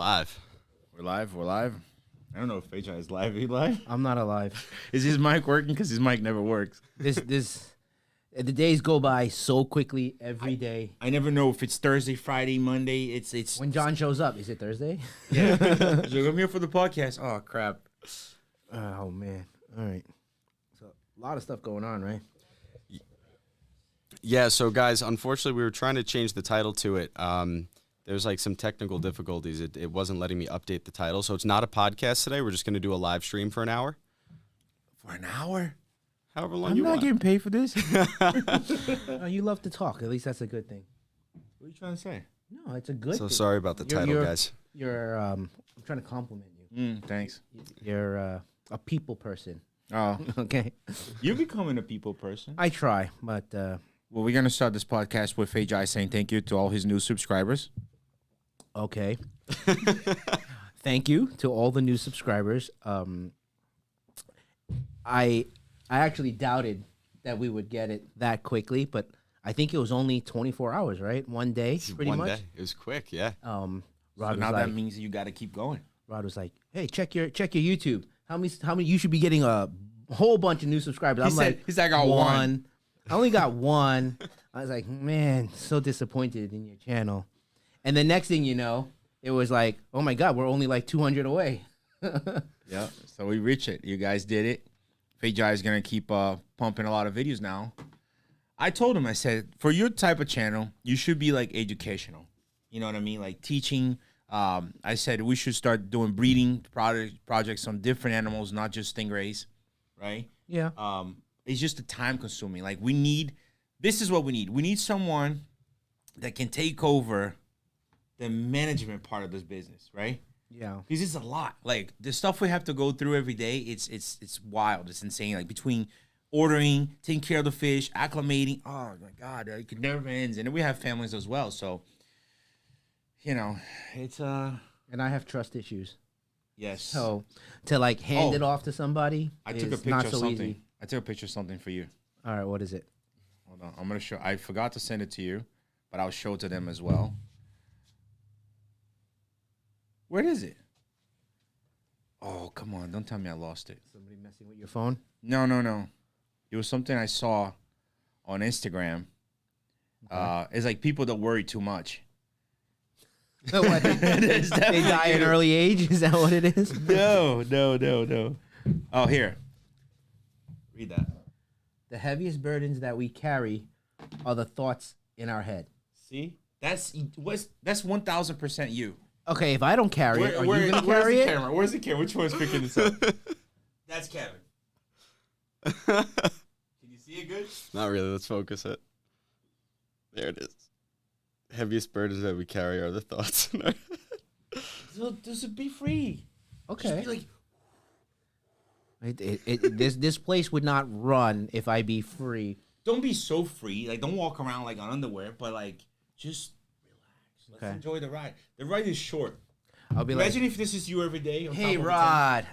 live. We're live. We're live. I don't know if HI is live. Are you live? I'm not alive. Is his mic working? Because his mic never works. The days go by so quickly every day. I never know if it's Thursday, Friday, Monday. It's When John shows up, is it Thursday? Yeah. So I'm here for the podcast. Oh crap. Oh man. All right. So a lot of stuff going on, right? Yeah, so guys, unfortunately, we were trying to change the title to it. There's like some technical difficulties. It wasn't letting me update the title. So it's not a podcast today. We're just going to do a live stream for an hour. For an hour? However long I'm you not want. getting paid for this. You love to talk. At least that's a good thing. What are you trying to say? No, it's a good thing. So sorry about the title, guys. I'm trying to compliment you. Thanks. You're a people person. Oh, Okay. you're becoming a people person. I try, but Well, we're gonna start this podcast with HI saying thank you to all his new subscribers. okay. Thank you to all the new subscribers. I actually doubted that we would get it that quickly, but I think it was only 24 hours, right? One day, pretty One much. day. It was quick, yeah. Rod So was now like, that means you got to keep going. Rod was like, "Hey, check your YouTube. How many? You should be getting a whole bunch of new subscribers." He's like, I got one. I only got one. I was like, man, so disappointed in your channel. And the next thing you know, it was like, oh my God, we're only like 200 away. Yeah. So we reached it. You guys did it. HI is gonna keep pumping a lot of videos now. I told him, I said, for your type of channel, you should be like educational. You know what I mean? Like teaching. I said we should start doing breeding projects on different animals, not just stingrays, right? Yeah. It's just a time consuming. Like this is what we need. We need someone that can take over the management part of this business, right? Yeah. Because it's a lot. Like the stuff we have to go through every day, it's wild. It's insane. Like between ordering, taking care of the fish, acclimating. Oh my God, it could never end. And then we have families as well. So, it's And I have trust issues. yes. So to like hand Oh. it off to somebody I took a is picture not of so something. easy. I took a picture of something for you. All right, what is it? Hold on. I'm gonna show. I forgot to send it to you, but I'll show it to them as well. Where is it? Oh, come on. Don't tell me I lost it. Somebody messing with your phone? No. It was something I saw on Instagram. It's like people that worry too much. What, they die at an early age? Is that what it is? No. Oh, here. Read that. The heaviest burdens that we carry are the thoughts in our head. See? That's 1,000% you. Okay, if I don't carry it, are you going to carry it? Camera? Where's the camera? Which one's picking this up? That's Kevin. Can you see it good? Not really. Let's focus it. There it is. Heaviest burdens that we carry are the thoughts in our head. So just be free. Okay. Just be like, This place would not run if I be free. don't be so free. Like, don't walk around like on underwear, but like, just relax. Let's Okay. enjoy the ride. The ride is short. I'll be Imagine if this is you every day. On hey, top of a Rod,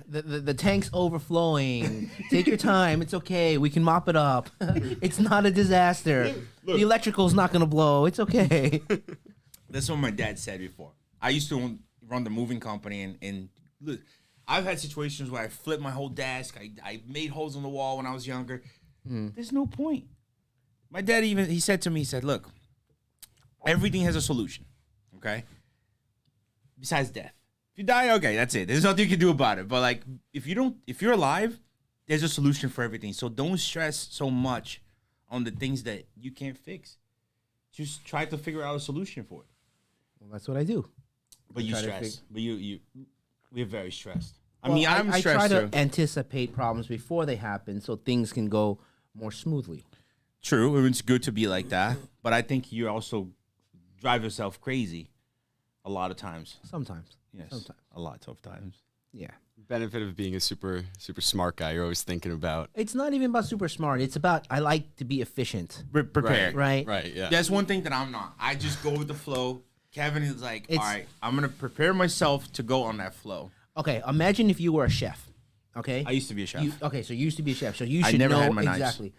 the tank's overflowing. Take your time. It's okay. We can mop it up. It's not a disaster. Look. The electrical's not going to blow. It's okay. tent. That's what my dad said before. I used to run the moving company, and look, I've had situations where I flipped my whole desk. I made holes in the wall when I was younger. There's no point. My dad he said to me, he said, look, everything has a solution, okay? Besides death. If you die, okay, that's it. There's nothing you can do about it. But like, if you're alive, there's a solution for everything. So don't stress so much on the things that you can't fix. Just try to figure out a solution for it. Well, that's what I do. But you try to stress. But we're very stressed. I Well, mean, I'm I try stressed to too. anticipate problems before they happen so things can go more smoothly. True, it's good to be like that. But I think you also drive yourself crazy a lot of times. Sometimes. Yes, Sometimes. a lot of times. Yeah. Benefit of being a super smart guy. You're always thinking about. It's not even about super smart. It's about I like to be efficient. Prepared. Right? Right, yeah. That's one thing that I'm not. I just go with the flow. Kevin is like, all It's- right, I'm going to prepare myself to go on that flow. Okay, imagine if you were a chef. Okay? I used to be a chef. So you used to be a chef. So you I should never know had my knives. exactly.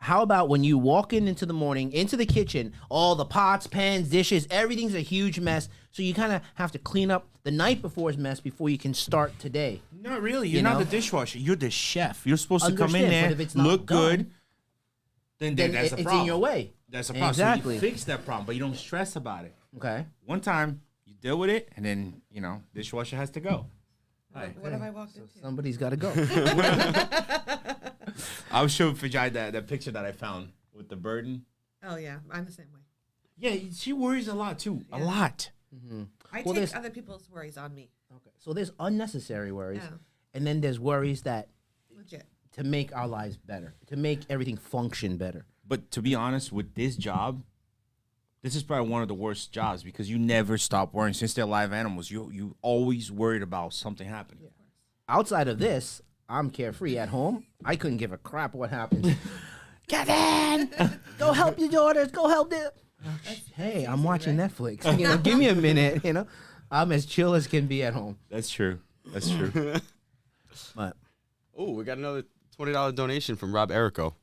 how about when you walk into the morning, into the kitchen, all the pots, pans, dishes, everything's a huge mess. So you kind of have to clean up the night before's mess before you can start today. Not really. You're not the dishwasher. You're the chef. You're supposed to come in Understand, there, but if it's not look done, good. Then that's a it's problem. in your way. That's a problem. Exactly. So you fix that problem, but you don't stress about it. Okay. One time, you deal with it, and then, dishwasher has to go. What have I walked into? Somebody's got to go. I was showing Vijay that picture that I found with the burden. Oh yeah, I'm the same way. Yeah, she worries a lot, too. A lot. I Well, there's- take other people's worries on me. Okay. So there's unnecessary worries, Yeah. and then there's worries that Legit. to make our lives better, to make everything function better. But to be honest, with this job, this is probably one of the worst jobs because you never stop worrying. Since they're live animals, you always worried about something happening. Outside of this, I'm carefree at home. I couldn't give a crap what happens. Kevin, go help your daughters. Go help them. Hey, I'm watching Netflix. Give me a minute. I'm as chill as can be at home. That's true. That's true. But Oh, we got another $20 donation from Rob Erico.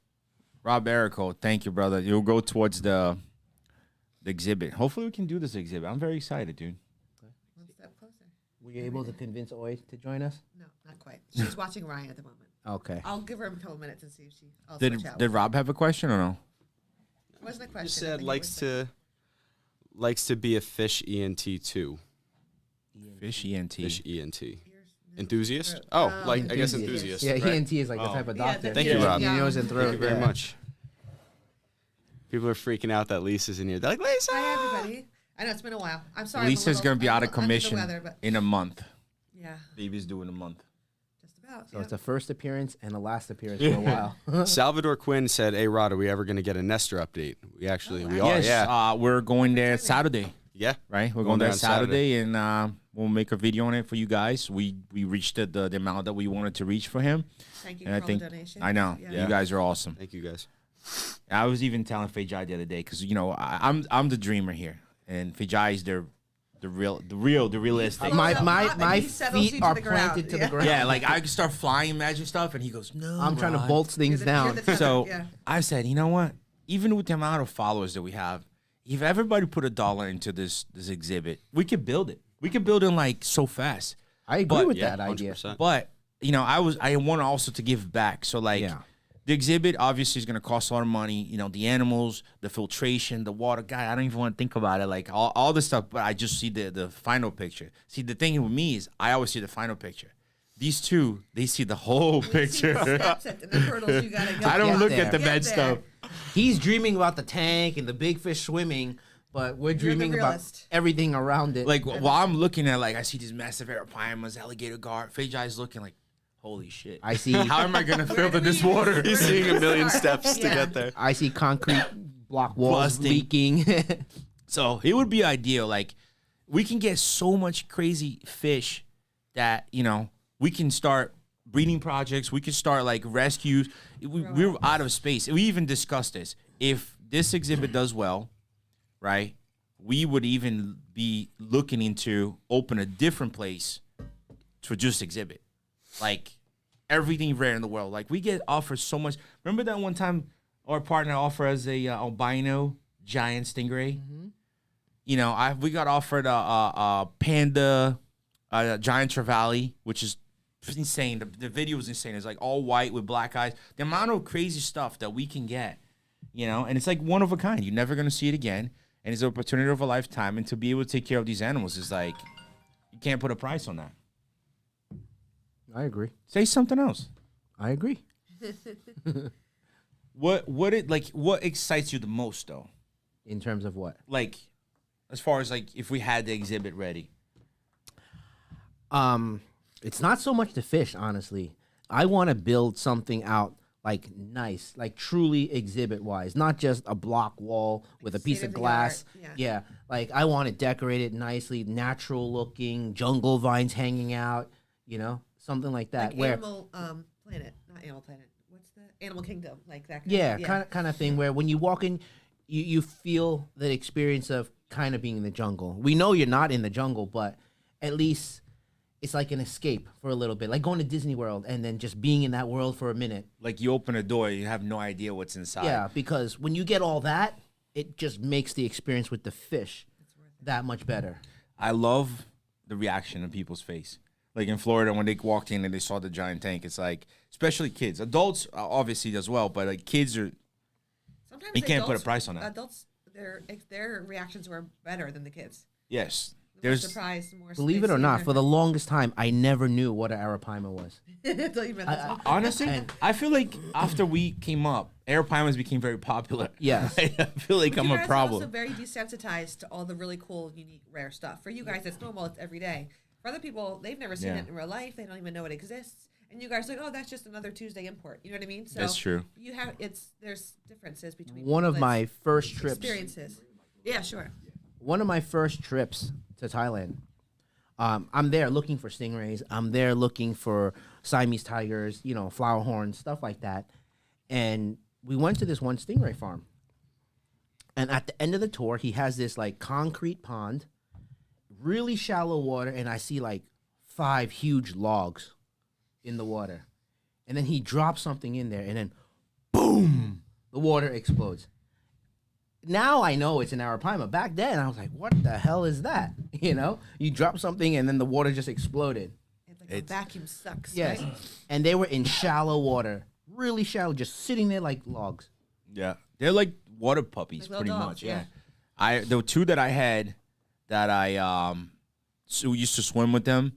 Rob Erico, thank you, brother. You'll go towards the exhibit. Hopefully, we can do this exhibit. I'm very excited, dude. One step closer. were you able to convince Oi to join us? No, not quite. She's watching Ryan at the moment. Okay. I'll give her a couple minutes and see if she. I'll Did switch out. did Rob have a question or no? It wasn't a question. Just I said think it likes to be a fish ENT too. Fish ENT. Fish ENT. was- Enthusiast? Oh, like I guess enthusiast. Yeah, right. ENT is like the type of Yeah, doctor. Thank you, yeah, Rob. yeah. Nose and throat. Thank you very yeah. much. People are freaking out that Lisa's in here. They're like, Lisa! Hi everybody. I know it's been a while. I'm sorry. Lisa's I'm gonna be out of under the commission weather, but in a month. yeah, Baby's due in a month. just about. So yeah. it's a first appearance and a last appearance for a while. Salvador Quinn said, "Hey Rod, are we ever going to get a Nestor update?" We actually we are. Yes, Yeah, we're going there Saturday. yeah. Right, we're going there Saturday, and we'll make a video on it for you guys. We reached the amount that we wanted to reach for him, Thank you and for I all think the donations. I know Yeah. you guys are awesome. Thank you guys. I was even telling Fejai the other day because I'm the dreamer here, and Fejai is the realistic. My He settles you feet to are the ground. planted to Yeah. the ground. Yeah, like I can start flying magic stuff, and he goes, "No, I'm trying to Rod." bolt things You're down. the tether, So yeah. I said, you know what? Even with the amount of followers that we have, if everybody put $1 into this exhibit, we could build it. We could build it like so fast. I agree with Yeah, that idea. 100%. But I want also to give back. So like Yeah. the exhibit obviously is going to cost a lot of money. The animals, the filtration, the water. Guy, I don't even want to think about it. Like all this stuff. But I just see the final picture. See, the thing with me is I always see the final picture. These two, they see the whole picture. Steps and the hurdles you gotta go. I don't Get look there. at the Get bad there. stuff. He's dreaming about the tank and the big fish swimming, but we're the dreaming about realist. everything around it. Like while I'm looking at, like, I see these massive arapaima, alligator gar. Fejai's looking like, holy shit. I see. How am I gonna filter this water? He's seeing a million steps to Yeah. get there. I see concrete block walls Busting. leaking. So it would be ideal. Like we can get so much crazy fish that we can start breeding projects. We can start like rescues. We're out of space. We even discussed this. If this exhibit does well, right, we would even be looking into open a different place to just exhibit. Like everything rare in the world. Like we get offered so much. Remember that one time our partner offered us a albino giant stingray? We got offered a panda, a giant trevally, which is insane. The video was insane. It's like all white with black eyes. The amount of crazy stuff that we can get, and it's like one of a kind. You're never gonna see it again, and it's an opportunity of a lifetime. And to be able to take care of these animals is like you can't put a price on that. I agree. Say something else. I agree. What excites you the most though? In terms of what? Like, as far as like if we had the exhibit ready. It's not so much the fish, honestly. I want to build something out like nice, like truly exhibit wise, not just a block wall with a piece of State of the glass. art, Yeah, like I want it decorated nicely, natural looking, jungle vines hanging out, something like that. Like where Animal Planet, not Animal Planet. What's the Animal Kingdom? Like that. yeah, kind of thing where when you walk in, you feel the experience of kind of being in the jungle. We know you're not in the jungle, but at least it's like an escape for a little bit, like going to Disney World and then just being in that world for a minute. Like you open a door, you have no idea what's inside. Yeah, because when you get all that, it just makes the experience with the fish that much better. I love the reaction on people's face. Like in Florida, when they walked in and they saw the giant tank, it's like, especially kids, adults obviously as well, but like kids are. Sometimes You can't put a price on that. Adults, their reactions were better than the kids. Yes, More there's. surprised, more. Believe it or not, for the longest time, I never knew what an Arapaima was. Until you met this one. Honestly, I feel like after we came up, Aeropaimas became very popular. Yes. I feel like But I'm you a guys problem. are also very desensitized to all the really cool, unique, rare stuff. For you guys, it's normal. It's every day. For other people, they've never seen Yeah. it in real life. They don't even know it exists. And you guys are like, oh, that's just another Tuesday import. You know what I mean? So That's true. You have there's differences between One of people's my first trips. experiences. Yeah, sure. One of my first trips to Thailand. I'm there looking for stingrays. I'm there looking for Siamese tigers, flower horns, stuff like that. And we went to this one stingray farm. And at the end of the tour, he has this like concrete pond, really shallow water, and I see like 5 huge logs in the water. And then he drops something in there, and then boom, the water explodes. Now I know it's an Arapaima. Back then, I was like, what the hell is that? You drop something, and then the water just exploded. It's like a vacuum sucks. Yes. Right? And they were in shallow water, really shallow, just sitting there like logs. Yeah, they're like water puppies, Like pretty little much. dogs, Yeah. The 2 that I had that I used to swim with them,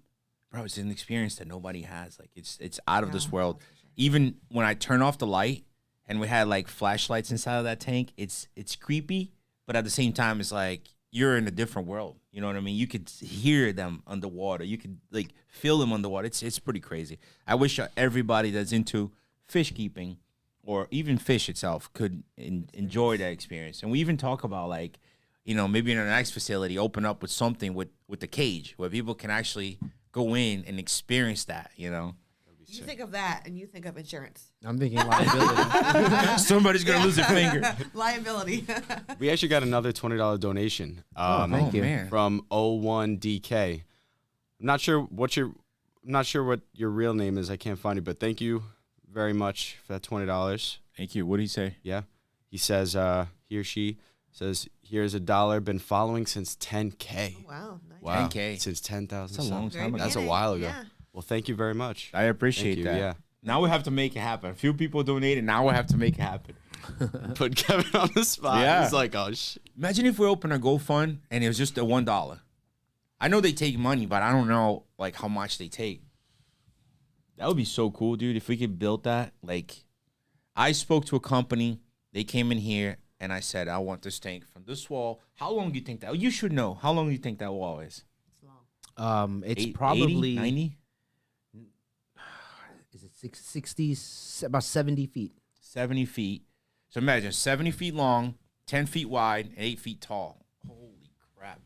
bro, it's an experience that nobody has. Like it's out of this world. Even when I turn off the light and we had like flashlights inside of that tank, it's creepy, but at the same time, it's like you're in a different world. You know what I mean? You could hear them underwater. You could like feel them underwater. It's pretty crazy. I wish everybody that's into fish keeping or even fish itself could enjoy that experience. And we even talk about like, maybe in our next facility, open up with something with the cage where people can actually go in and experience that, You think of that, and you think of insurance. I'm thinking liability. Somebody's going to lose their finger. Liability. We actually got another $20 donation. Thank you. Man. From 01DK. I'm not sure what your real name is. I can't find it, but thank you very much for that $20. Thank you. What did he say? Yeah. He says, he or she says, here's $1, been following since 10K. Oh, wow. Nice. Wow. 10K. Since 10,000. That's a long Very time ago. That's a beginning. while ago. Yeah. Well, thank you very much. I appreciate Thank you, that. yeah. Now we have to make it happen. A few people donated. Now we have to make it happen. Put Kevin on the spot. Yeah. He's like, oh, shit. Imagine if we open a GoFund and it was just a $1. I know they take money, but I don't know like how much they take. That would be so cool, dude. If we could build that. Like, I spoke to a company. They came in here and I said, I want this tank from this wall. How long do you think that? You should know. How long do you think that wall is? It's long. It's 80, probably 90, is it 60, about 70 feet. 70 feet. So imagine 70 feet long, 10 feet wide, and 8 feet tall. Holy crap.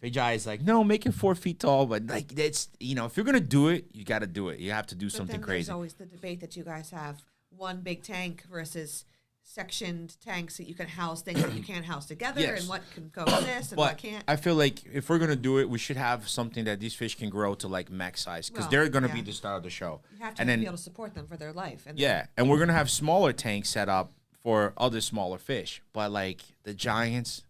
Vijay is like, no, make it 4 feet tall. But like, that's, if you're going to do it, you got to do it. You have to do But something then crazy. There's always the debate that you guys have: one big tank versus sectioned tanks that you can house things that you can't house together, Yes. and what can coexist and what But can't. I feel like if we're going to do it, we should have something that these fish can grow to like max size because Well, they're going to be yeah. the star of the show. You have to And then, be able to support them for their life. And yeah, and we're going to have smaller tanks set up for other smaller fish. But like the giants,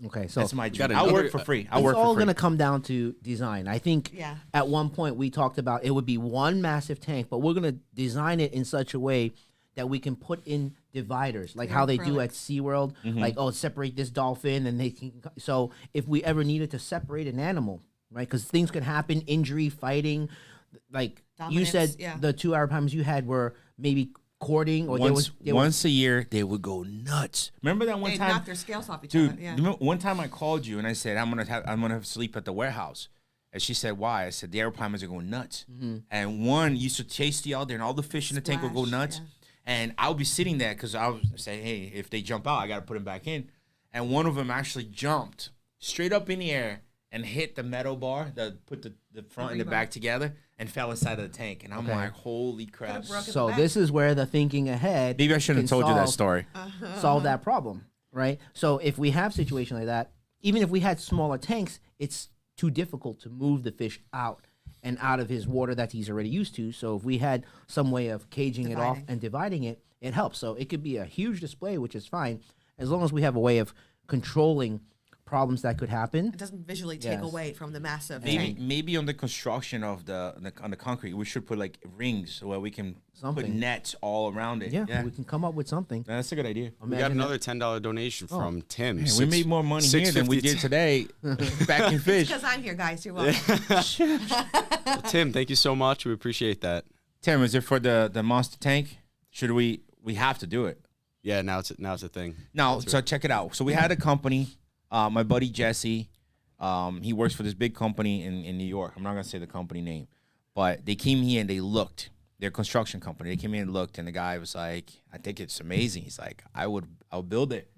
Okay, so that's my dream. got I'll another- work for free. I'll it's work all for free. going to come down to design. I think Yeah. at one point we talked about it would be one massive tank, but we're going to design it in such a way that we can put in dividers, like Yeah, how they do at acrylics. SeaWorld. Like, separate this dolphin, and they can. So if we ever needed to separate an animal, right? Because things could happen, injury, fighting. Like you Dominance, said, yeah. the 2 Arapaimas you had were maybe courting, or they were once a year, they would go nuts. Remember that one they time? knock their scales off each Dude, other. Yeah. remember one time I called you and I said I'm gonna sleep at the warehouse, and she said why? I said the Aeropaimas are going nuts, and one used to chase the other, and all the fish in the tank would go Splash, nuts, yeah. and I would be sitting there because I would say, hey, if they jump out, I gotta put them back in, and one of them actually jumped straight up in the air and hit the metal bar that put the front and the rebar. back together and fell inside of the tank, and I'm Okay. like, holy crap! Could've broken So the back. this is where the thinking ahead. Maybe I shouldn't have can told you that solve- story. Solve that problem, right? So if we have a situation like that, even if we had smaller tanks, it's too difficult to move the fish out and out of his water that he's already used to. So if we had some way of caging it off Dividing. and dividing it, it helps. So it could be a huge display, which is fine, as long as we have a way of controlling problems that could happen. It doesn't visually take Yes. away from the massive Maybe tank. maybe on the construction of on the concrete, we should put like rings where we can put Something. nets all around it. Yeah, we can come up with something. That's a good idea. We got Imagine another $10 donation from Tim. Man, we made more money here than we did today back in fish. Because I'm here, guys. You're welcome. Tim, thank you so much. We appreciate that. Tim, is it for the monster tank? Should we have to do it? Yeah, now it's a thing. No, so check it out. So we had a company, my buddy Jesse, he works for this big company in New York. I'm not gonna say the company name, but they came here and they looked. They're a construction company. They came in and looked, and the guy was like, "I think it's amazing." He's like, "I'll build it,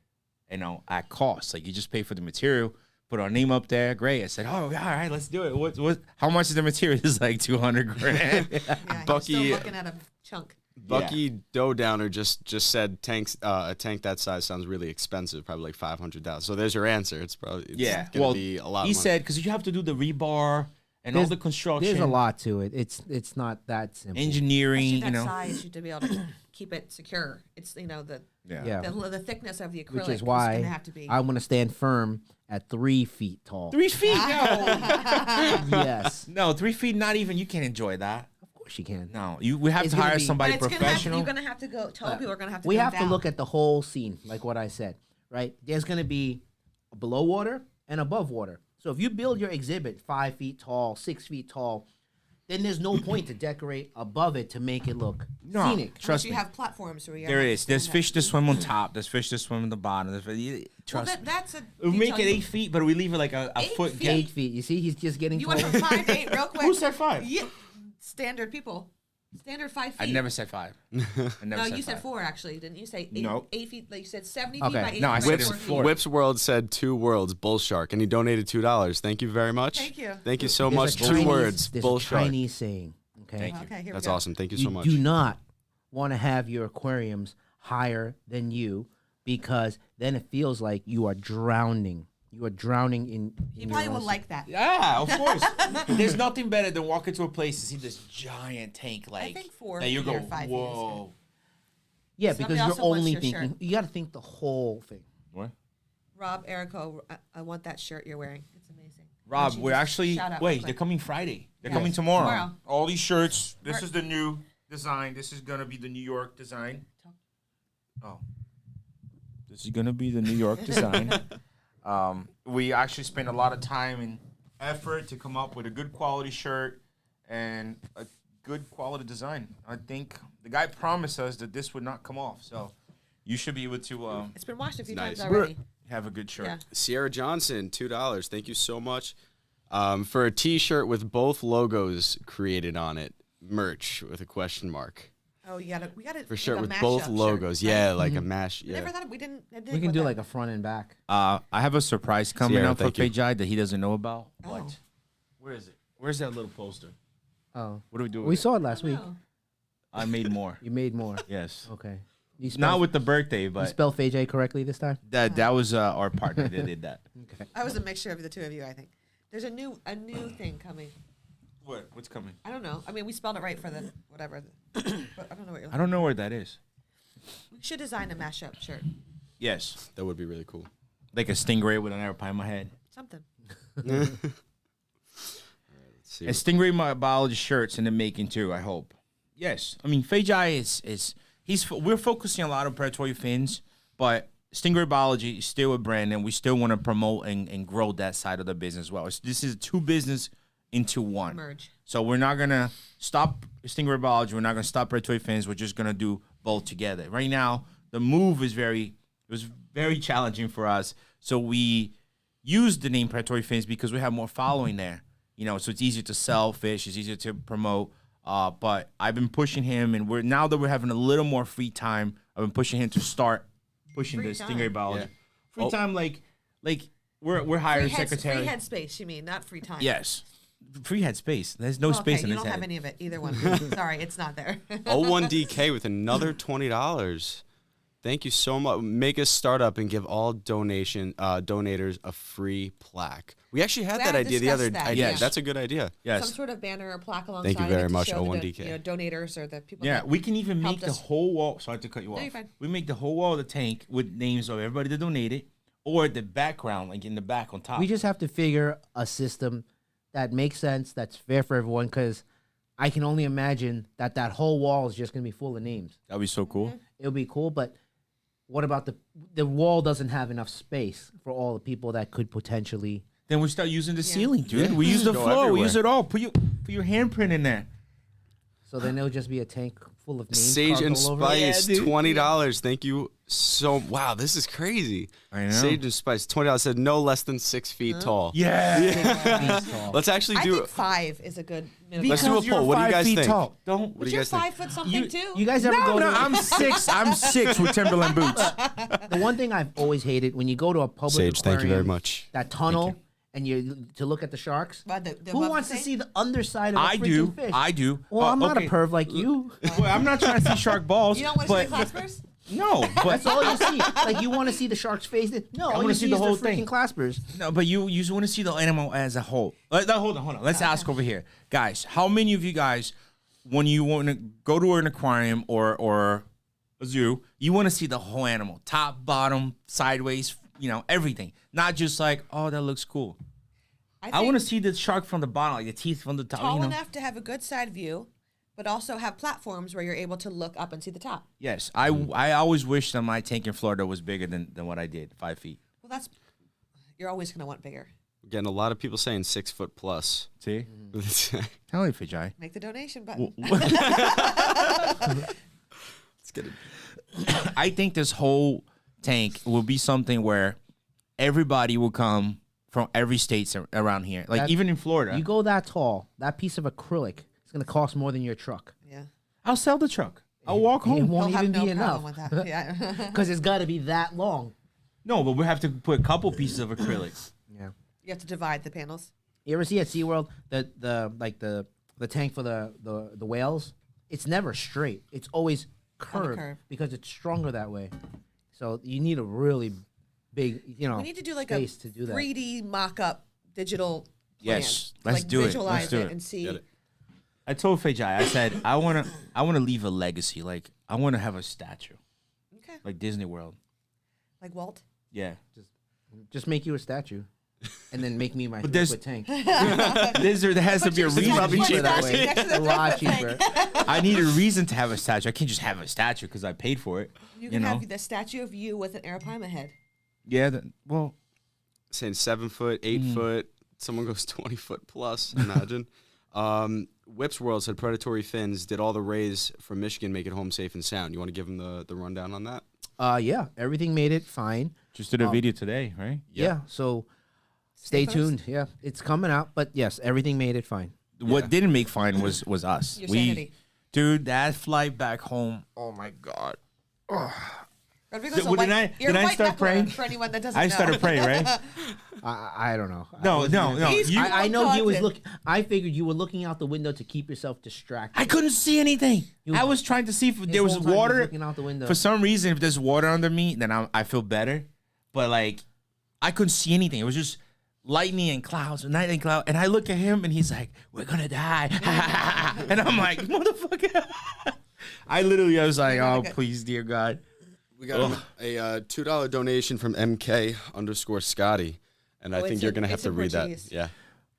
at cost. Like you just pay for the material, put our name up there. Great." I said, "Oh, all right, let's do it. What? How much is the material?" It's like $200,000. Yeah, Bucky- you're still looking at a chunk. Bucky Dough Downer just said a tank that size sounds really expensive, probably like $500,000. So there's your answer. It's probably gonna be a lot. He of money. said because you have to do the rebar and all the construction. There's a lot to it. It's not that simple. engineering. Especially that size, you to be able to keep it secure. It's the Yeah. the thickness of the acrylic Which is is why going to have to be. I want to stand firm at 3 feet tall. 3 feet. No, Yes, no, 3 feet. Not even. You can't enjoy that. of course you can. No, we have It's to gonna hire be- somebody but it's professional. you're going to have to go. Tall people are going to have to. We come have to down. look at the whole scene, like what I said, right? There's going to be below water and above water. So if you build your exhibit 5 feet tall, 6 feet tall, then there's no point to decorate above it to make it look No, scenic. Unless trust you me. have platforms where you There have is. to There's stand fish up. that swim on top. There's fish that swim on the bottom. Well, Trust me. that's a. We make detail it you- 8 feet, but we leave it like a 8 foot feet? gap. 8 feet. You see, he's just getting You taller. went from 5 to 8 real quick. Who said 5? Yeah, standard people. Standard 5 feet. I never said 5. I never No, said you said 5. 4 actually, didn't you? Say 8, No. 8 feet. Like you said 70 Okay. feet by 8 No, I feet said by it was 4 feet. 4. Whips World said 2 words, bull shark, and he donated $2. Thank you very much. Thank you. Thank you so There's much. a 2 Chinese- words, There's bull a shark. Chinese saying. Okay. Thank you. Okay, here That's we go. awesome. Thank you You so much. do not want to have your aquariums higher than you because then it feels like you are drowning. You are drowning in. He in probably your would own- like that. Yeah, of course. There's nothing better than walk into a place and see this giant tank like think 4 that. You feet go, or 5 feet is whoa. Yeah, Somebody because you're also wants only your thinking. shirt. You got to think the whole thing. What? Rob Erico, I want that shirt you're wearing. It's amazing. Why Rob, don't you we're just actually shout out real wait. quick? They're coming Friday. They're Yes. coming tomorrow. Tomorrow. All these shirts. This Mer- is the new design. This is gonna be the New York design. Oh, this is gonna be the New York design. We actually spent a lot of time and effort to come up with a good quality shirt and a good quality design. I think the guy promised us that this would not come off, so you should be able to It's been washed a few nice. times already. have a good shirt. Yeah. Sierra Johnson, $2. Thank you so much. For a T-shirt with both logos created on it, merch with a question mark. Oh, we got it For sure, like a with both mashup logos. shirt, Yeah, right? like a mash. I never Yeah. thought we didn't. I didn't We can put do that. like a front and back. I have a surprise coming Sierra, up for thank you. Pajai that he doesn't know about. Oh. What? Where is it? Where's that little poster? Oh, What do we do? With we it? saw it last week. Oh. I made more. You made more. Yes. Okay. You Not spelled, with the birthday, you but spelled Fajay correctly this time. that was our partner that did that. Okay. I was a mixture of the two of you. I think there's a new thing coming. What? What's coming? I don't know. I mean, we spelled it right for the whatever, but I don't know what you're. I don't know where that is. We should design a mashup shirt. Yes. That would be really cool. Like a stingray with an arrow pie in my head. Something. Let's see. And stingray biology shirts in the making too, I hope. Yes. I mean, Fajai we're focusing a lot on predatory fins, but Stingray Biology is still a brand, and we still want to promote and grow that side of the business as well. This is two business into one. Merge. So we're not gonna stop Stingray Biology. We're not gonna stop predatory fins. We're just gonna do both together. Right now, the move was very challenging for us. So we use the name predatory fins because we have more following there. So it's easier to sell fish. It's easier to promote. But I've been pushing him, and now that we're having a little more free time, I've been pushing him to start pushing Free the time. Stingray Biology. Yeah. Free Oh. time, like we're hiring secretary. Free head space. You mean not free time? Yes, free head space. There's no Oh, space okay, in you his don't head. have any of it. Either one. Sorry, it's not there. 01DK with another $20. Thank you so much. Make a startup and give all donators a free plaque. We actually had that idea the other discussed that, idea. yes. That's a good idea. Yes. Some sort of banner or plaque alongside. Thank you very it to much, show the O1DK. donators or the people. Yeah, that we can even make helped the us. whole wall. Sorry to cut you off. you're fine. We make the whole wall of the tank with names of everybody that donated, or the background, like in the back on top. We just have to figure a system that makes sense, that's fair for everyone, because I can only imagine that whole wall is just going to be full of names. That'd be so cool. It'll be cool, but what about the wall doesn't have enough space for all the people that could potentially... Then we start using the ceiling, dude. Yeah. We use the Go floor. We everywhere. use it all. Put your handprint in there. So then it'll just be a tank full of names. Sage carved and all over it. Spice, Yeah, dude. $20. Thank you so. Wow, this is crazy. I know. Sage and Spice, $20. Said no less than 6 feet tall. Yeah. Feet tall. Let's actually I do. think 5 is a good minimum. Let's do a poll. What do you guys think? Don't. What do you You're guys think? 5 foot something too. You guys ever go No, to... I'm 6. I'm 6 with Timberland boots. The one thing I've always hated, when you go to a public Sage, thank you very aquarium, much. that tunnel, and you to look at the sharks. But the Who above wants the to tank? see the underside of a I freaking do. fish? I do. Well, I'm not a okay. perv like you. Well, I'm not trying to see shark balls. You don't want to see but the claspers? no, but That's all you see. Like, you want to see the shark's face. No, all wanna you see see the is whole the freaking thing. claspers. No, but you want to see the animal as a whole. Hold on. Let's ask over here, guys. How many of you guys, when you want to go to an aquarium or a zoo, you want to see the whole animal, top, bottom, sideways, everything, not just like, oh, that looks cool. I want to see the shark from the bottom, like the teeth from the top. tall enough to have a good side view, but also have platforms where you're able to look up and see the top. Yes, I always wish that my tank in Florida was bigger than what I did, 5 feet. Well, you're always going to want bigger. We're getting a lot of people saying 6 foot plus. See, tell me, Fijay. Make the donation button. Let's get it. I think this whole tank will be something where everybody will come from every state around here, like even in Florida. You go that tall, that piece of acrylic is going to cost more than your truck. Yeah. I'll sell the truck. I'll walk It home. won't He'll have even no be enough problem with that. Yeah. because it's got to be that long. No, but we have to put a couple pieces of acrylic. Yeah. You have to divide the panels. You ever see at SeaWorld the tank for the whales? It's never straight. It's always curved curve. because it's stronger that way. So you need a really big, We need to do like a space to do that. 3D mock-up digital plan. Yes, let's like do it. visualize Let's do it. and see. Get it. I told Fijay, I said I wanna leave a legacy. Like I wanna have a statue, Okay. like Disney World. Like Walt. Yeah, Just make you a statue, and then make me my there's- liquid tank. there has to be a your reason. Probably Put cheaper your that statue way. next to the A lot tank. cheaper. I need a reason to have a statue. I can't just have a statue because I paid for it. You can know? have the statue of you with an arapaima head. Yeah. Well, Saying 7 foot, 8 foot. Someone goes 20 foot plus. Imagine. Whips World said predatory fins. Did all the rays from Michigan make it home safe and sound? You want to give them the rundown on that? Yeah, everything made it fine. just did a video today, right? Yeah, so stay posted. tuned. Yeah, it's coming out, but yes, everything made it fine. What didn't make fine was us. Your sanity. Dude, that flight back home. Oh my god. Rodrigo's a Did white, I- you're did a I white start knuckler, praying? For anyone that doesn't I know. started praying, right? I don't know. No. He's You, cool. I know he was Content. I figured you were looking out the window to keep yourself distracted. I couldn't see anything. I was trying to see if there was whole time he was water. looking out the window. For some reason, if there's water under me, then I feel better. But like, I couldn't see anything. It was just lightning and clouds, and lightning and cloud. And I look at him, and he's like, "We're gonna die," and I'm like, "Motherfucker!" I was like, "Oh, please, dear God." We got a $2 donation from MK_Scotty. And I Oh, think it's you're in- going to have it's to in read that. Portuguese. Yeah.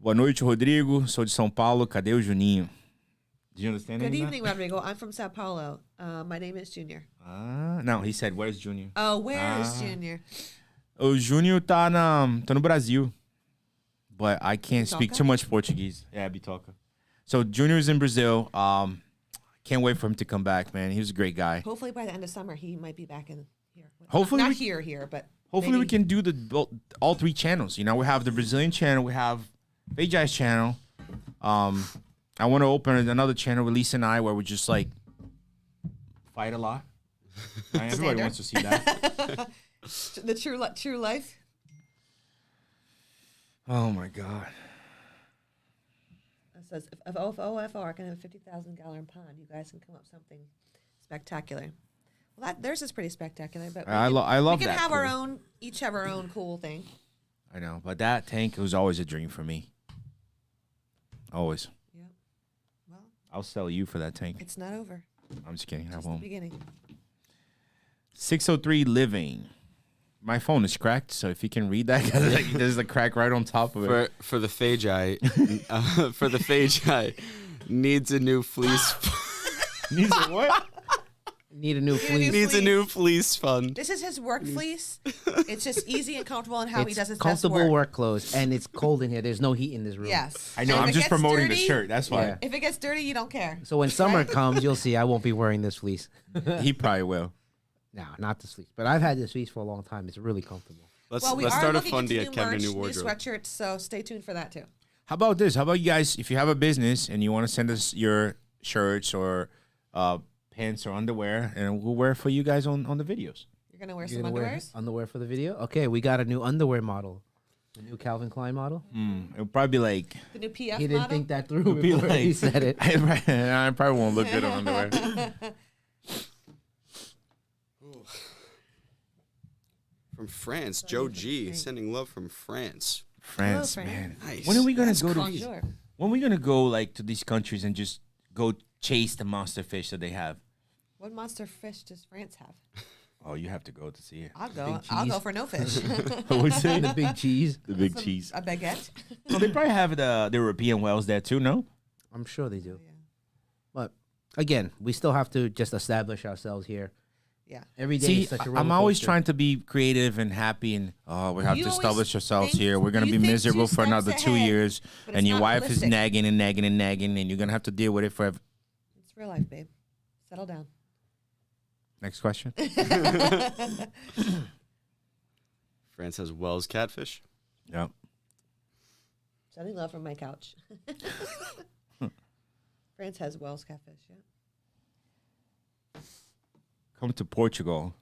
Boa noite, Rodrigo. Sou de São Paulo. Cadê o Juninho? Did you understand Good any of evening, Rodrigo. I'm from Sao Paulo. My name is Junior. that? No, he said, "Where's Junior?" Oh, where is Junior? O Júnior tá no Brasil. But I can't speak Bitoca? too much Portuguese. Yeah, Bitoca. So Junior's in Brazil. Can't wait for him to come back, man. He was a great guy. Hopefully by the end of summer he might be back in here. Hopefully not we- here, but Hopefully we maybe- can do all 3 channels. You know, we have the Brazilian channel, we have Vijay's channel. I want to open another channel with Lisa and I where we just like fight a lot. Right? Everybody Standard. wants to see that. the true life. Oh my God. It says if OFR can have a 50,000 gallon pond, you guys can come up with something spectacular. Well, theirs is pretty spectacular, but I love we can that have our pool. own, each have our own cool thing. I know, but that tank was always a dream for me. Always. Yeah. Well, I'll sell you for that tank. it's not over. I'm just kidding. I Just the won't. beginning. 603 living. My phone is cracked, so if you can read that, 'cause, like, there's a crack right on top of it. For the Fagi, for the Fagi, needs a new fleece. Needs a what? Need a new Need a new fleece. Needs a new fleece fund. This is his work fleece. It's just easy and comfortable in how he It's does his comfortable best work clothes, and it's cold in here. There's no heat in this room. Yes. I know. And I'm if it just gets promoting the dirty- shirt. That's why. Yeah. If it gets dirty, you don't care. So when summer comes, you'll see I won't be wearing this fleece. He probably will. No, not this fleece. But I've had this fleece for a long time. It's really comfortable. Let's Well, we let's are start a looking fundy into at Kevin a new new wardrobe. sweatshirts, so stay tuned for that too. How about this? How about you guys, if you have a business and you want to send us your shirts or pants or underwear, and we'll wear it for you guys on the videos. You're gonna wear You're some gonna wear underwears. underwear for the video? Okay, we got a new underwear model. The new Calvin Klein model. It'll probably be like, The new PF He didn't model. think that through be before he like- said it. I probably won't look good on underwear. From France, Joe G sending love from France. France, Hello, man. Nice. When are we gonna That's go to? bonjour. When are we gonna go like to these countries and just go chase the monster fish that they have? What monster fish does France have? Oh, you have to go to see it. I'll go. Big I'll go cheese. for no fish. What's it? The big cheese. The big cheese. A baguette. Well, they probably have the European whales there too. No. I'm sure they do. Yeah. But again, we still have to just establish ourselves here. Yeah. Every day See, is such a I'm roller always coaster. trying to be creative and happy, and we have You to always establish ourselves think- here. We're gonna you be think miserable 2 for steps another 2 ahead, years, but and it's your not wife realistic. is nagging and nagging and nagging, and you're gonna have to deal with it forever. It's real life, babe. Settle down. Next question. France has Wells catfish. Yeah. Sending love from my couch. France has Wells catfish. Yeah. Come to Portugal.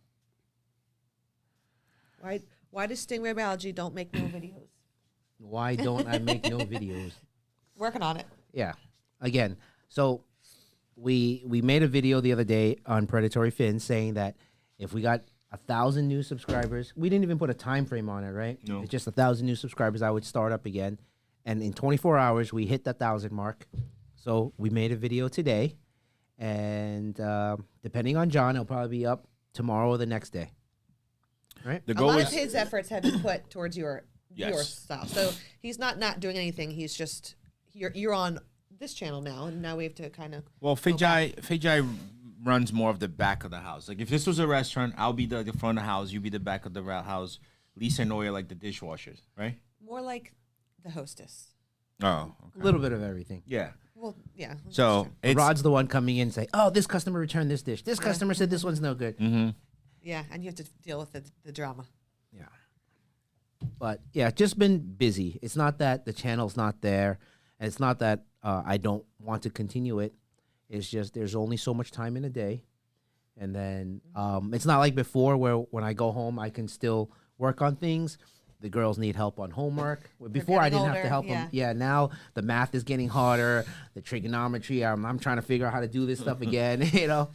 Why does Stingray Biology don't make no videos? Why don't I make no videos? Working on it. Yeah. Again, so we made a video the other day on predatory fins saying that if we got 1,000 new subscribers, we didn't even put a time frame on it, right? No. It's just 1,000 new subscribers, I would start up again. And in 24 hours, we hit the 1,000 mark. So we made a video today. And depending on John, it'll probably be up tomorrow or the next day. Right? The A goal lot is of his efforts have been put towards your Yes. stuff. So he's not doing anything. He's just you're on this channel now, and now we have to kind of Fajai runs more of the back of the house. Like if this was a restaurant, I'll be the front of the house, you be the back of the house. Lisa and Noya like the dishwashers, right? more like the hostess. Oh, A little bit of everything. yeah. Well, yeah. that's So true. it's Rod's the one coming in and say, oh, this customer returned this dish. This customer said this one's no good. yeah, and you have to deal with the drama. Yeah. But yeah, just been busy. It's not that the channel's not there. And it's not that I don't want to continue it. It's just there's only so much time in a day. And then it's not like before where when I go home, I can still work on things. The girls need help on homework. Before I getting didn't have to older, help them. Yeah, now the math is getting harder. The trigonometry, I'm trying to figure out how to do this stuff again, you know.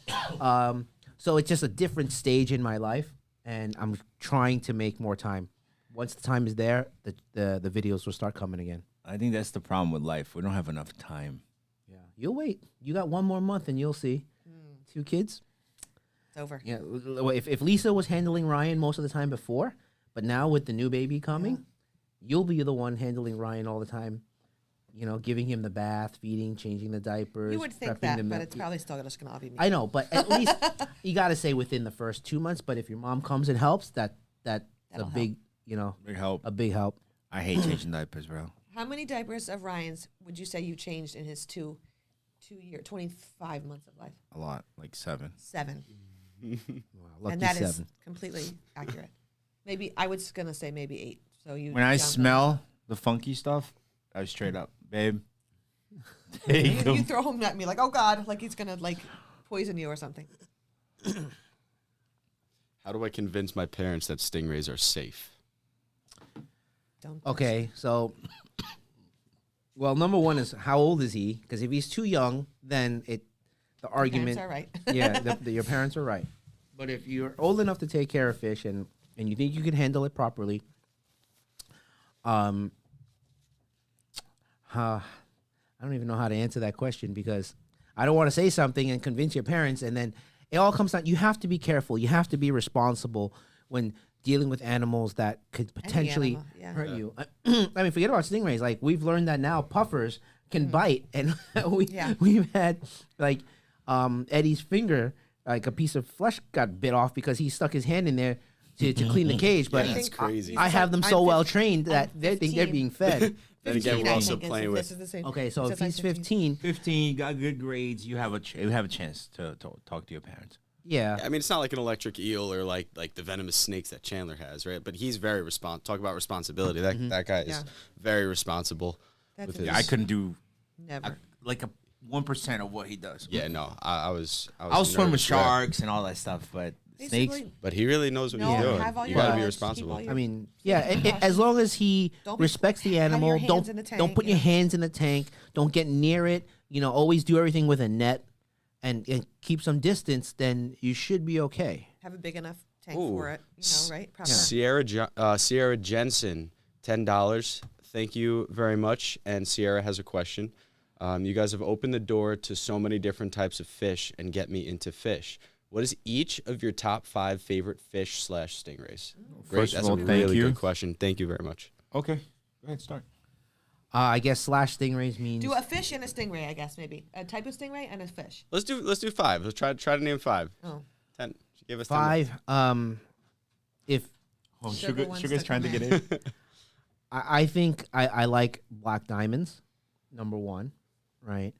So it's just a different stage in my life. And I'm trying to make more time. Once the time is there, the videos will start coming again. I think that's the problem with life. We don't have enough time. Yeah, you'll wait. You got 1 more month, and you'll see. 2 kids. It's over. Yeah, if Lisa was handling Ryan most of the time before, but now with the new baby coming, you'll be the one handling Ryan all the time. You know, giving him the bath, feeding, changing the diapers. You would think prepping that, the but milk. it's probably still just gonna all be me. I know, but at least you got to say within the first 2 months. But if your mom comes and helps, that's a That'll big, you know, Big help. a big help. I hate changing diapers, bro. How many diapers of Ryan's would you say you changed in his 25 months of life? A lot, like 7. 7. Wow, lucky And that is 7. completely accurate. Maybe I was gonna say maybe 8. So you When I down- smell the funky stuff, I straight up, babe. There you go. you throw him at me like, oh God, like he's gonna like poison you or something. How do I convince my parents that stingrays are safe? Don't. Okay, so, well, number one is how old is he? Because if he's too young, then the argument. Parents are right. Yeah, your parents are right. But if you're old enough to take care of fish and you think you can handle it properly, I don't even know how to answer that question because I don't want to say something and convince your parents, and then it all comes down. You have to be careful. You have to be responsible when dealing with animals that could potentially hurt you. I mean, forget about stingrays. Like, we've learned that now puffers can bite, and we've had like Eddie's finger, like a piece of flesh got bit off because he stuck his hand in there to clean the cage. But that's crazy. I have them so well trained that they think they're being fed. Then again, we're also think playing with. Okay, so if he's 15, 15, you got good grades, you have a chance to talk to your parents. yeah. I mean, it's not like an electric eel or like the venomous snakes that Chandler has, right? But he's very talk about responsibility. That guy is very responsible. That's with a- his, I couldn't do Never. like a 1% of what he does. Yeah, no, I was I'll swim with nervous, right? sharks and all that stuff, but snakes. Basically, But he really knows what No, he's doing. have all You your gotta be knowledge, responsible. keep all I mean, yeah, as long as he Don't be- respects the have your animal, hands don't in the don't tank, put your yeah. hands in the tank, don't get near it. You know, always do everything with a net, and keep some distance. Then you should be okay. have a big enough tank Ooh. for it. You know, right? Proper. Sierra Jensen, $10. Thank you very much. And Sierra has a question. You guys have opened the door to so many different types of fish and get me into fish. What is each of your top 5 favorite fish / stingrays? Great. First of That's all, a thank really you. good question. Thank you very much. Okay, go ahead, start. I guess / stingrays means Do a fish and a stingray, I guess maybe a type of stingray and a fish. Let's do 5. Let's try to name 5. Oh, 10. She gave us 10. 5. If Oh, Sugar wants Sugar's to trying to come get in. I think I like black diamonds, number 1, right?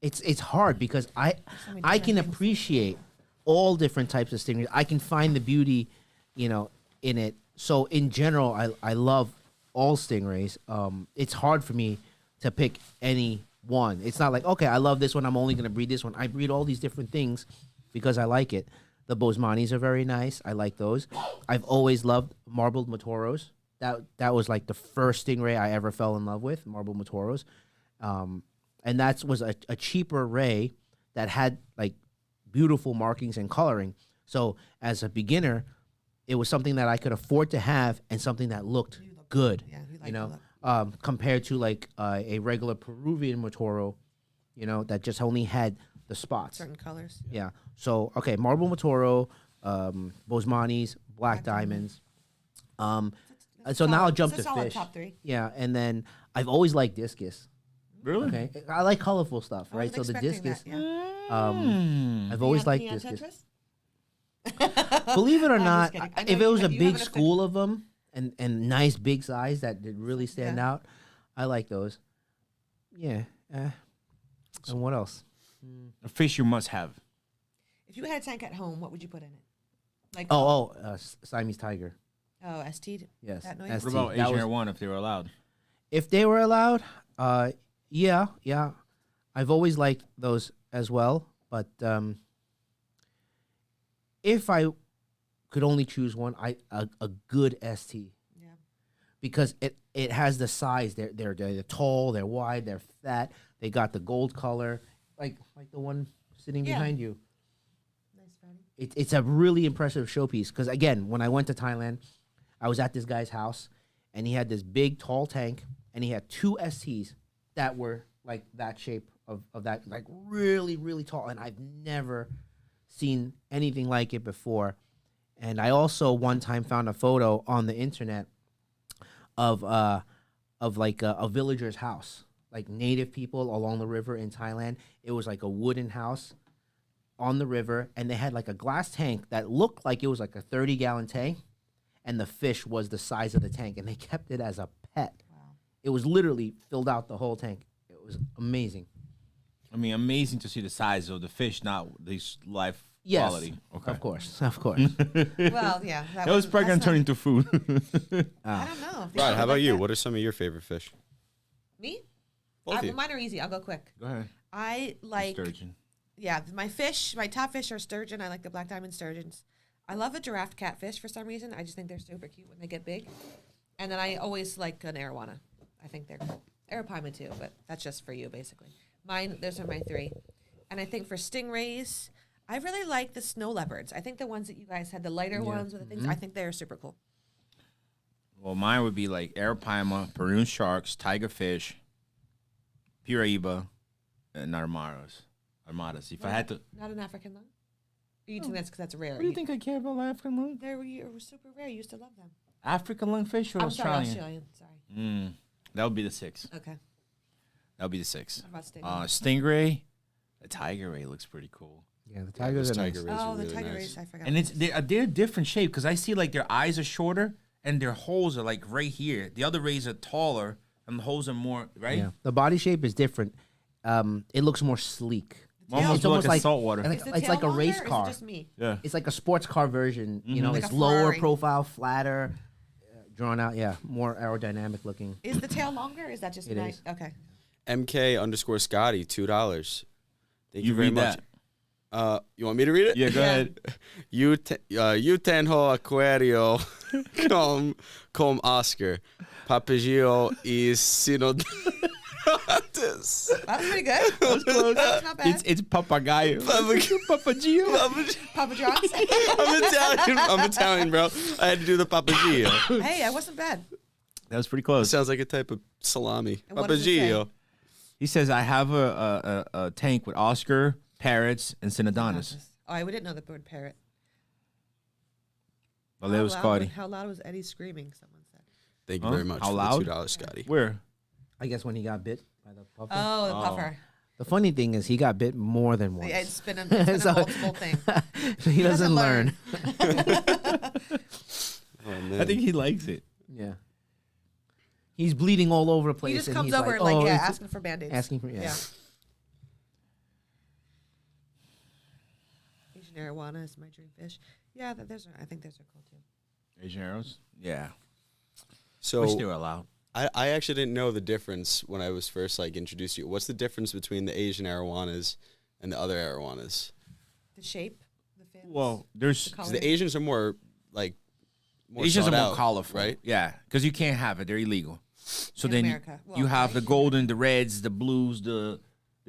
It's hard because I many can different things. appreciate all different types of stingrays. I can find the beauty, you know, in it. So in general, I love all stingrays. It's hard for me to pick any one. It's not like, okay, I love this one, I'm only gonna breed this one. I breed all these different things because I like it. The Bosmanis are very nice. I like those. I've always loved marbled Matoros. That was like the first stingray I ever fell in love with, marbled Matoros. And that was a cheaper ray that had like beautiful markings and coloring. So as a beginner, it was something that I could afford to have and something that looked good. yeah, we like You the know, look. compared to like a regular Peruvian Matoro, you know, that just only had the spots. Certain colors. Yeah. So okay, marble Matoro, Bosmanis, black diamonds. So now I'll jump to It's a solid fish. top 3. Yeah, and then I've always liked discus. Really? Okay, I like colorful stuff, I right? So wasn't the expecting discus. that, yeah. I've always liked Neon discus. Tetris? Believe it or I'm just not, kidding. I know if you it was a have big an school of them and nice big size that did really stand Yeah. out, I like those. Yeah. And what else? A fish you must have. If you had a tank at home, what would you put in it? Like Siamese tiger. ST. Yes. That noise? What about That was- Asian Arowana if they were allowed? If they were allowed, yeah. I've always liked those as well. But if I could only choose one, a good ST. Yeah. Because it has the size. They're tall, they're wide, they're fat. They got the gold color, like the one sitting Yeah. behind you. Nice fatty. It's a really impressive showpiece. Because again, when I went to Thailand, I was at this guy's house, and he had this big tall tank, and he had 2 STs that were like that shape of that, like really really tall, and I've never seen anything like it before. And I also one time found a photo on the internet of like a villager's house, like native people along the river in Thailand. It was like a wooden house on the river, and they had like a glass tank that looked like it was like a 30-gallon tank, and the fish was the size of the tank, and they kept it as a pet. Wow. It was literally filled out the whole tank. It was amazing. I mean, amazing to see the size of the fish, not this life Yes, quality. Okay. of course. Well, yeah. That was probably going to turn into food. I don't know. Right, how about you? What are some of your favorite fish? Me? Both of you. Mine are easy. I'll go quick. Go ahead. I like, Sturgeon. yeah, my top fish are sturgeon. I like the black diamond sturgeons. I love a giraffe catfish for some reason. I just think they're super cute when they get big. And then I always like an arowana. I think they're cool. Arapaima too, but that's just for you basically. Those are my three. And I think for stingrays, I really like the snow leopards. I think the ones that you guys had, the lighter ones with the things, I think they're super cool. Well, mine would be like arapaima, Peruvian sharks, tigerfish, piraiba, and armadas. If I had to, Not an African lung? You think that's because that's rare? what do you think I care about African lung? They were super rare. You used to love them. African lungfish or I'm sorry, Australian? Australian. Sorry. That would be the 6. Okay. That would be the 6. What about stingray? Stingray, the tiger ray looks pretty cool. Yeah, the tigers are nice. tiger rays Oh, are the really tiger nice. rays. I forgot. And they're different shape because I see like their eyes are shorter and their holes are like right here. The other rays are taller and the holes are more right. Yeah, the body shape is different. It looks more sleek. Almost It's look almost like like saltwater. It's Is the like, it's tail like a longer, race or is it car. just me? Yeah. It's like a sports car version. You know, Like it's a lower Ferrari. profile, flatter, drawn out. Yeah, more aerodynamic looking. Is the tail longer? Or is that just It nice? is. Okay. MK_Scotty, $2. Thank You you very read much. that. You want me to read it? Yeah, go ahead. You tenho aquario com Oscar. Papagio is synod. That was pretty good. That's close. That's not bad. It's papagayo. Papagio. Papa John's. I'm Italian, bro. I had to do the papagio. Hey, I wasn't bad. That was pretty close. Sounds like a type of salami. And what does it say? Papagio. He says, I have a tank with Oscar, parrots, and Synodonis. Oh, I didn't know the word parrot. Well, that was Scotty. How loud was Eddie screaming? Someone said. Thank you Huh? very much How for loud? the $2, Scotty. Where? I guess when he got bit by the puffer. Oh, the puffer. The funny thing is, he got bit more than once. Yeah, it's been a So- multiple thing. So he doesn't learn. Oh, man. I think he likes it. Yeah. He's bleeding all over the place. He just and comes he's over like, and it's- asking for band-aids. asking for yeah. Asian arowana is my dream fish. Yeah, I think those are cool too. Asian arrows? Yeah. So Wish they were allowed. I actually didn't know the difference when I was first introduced to you. What's the difference between the Asian arowanas and the other arowanas? The shape, the fins. Well, there's... the 'Cause color. the Asians are more Asians are sought more out, colorful. right? Yeah, because you can't have it. They're illegal. So In then America. Well, you have right. the golden, the reds, the blues, the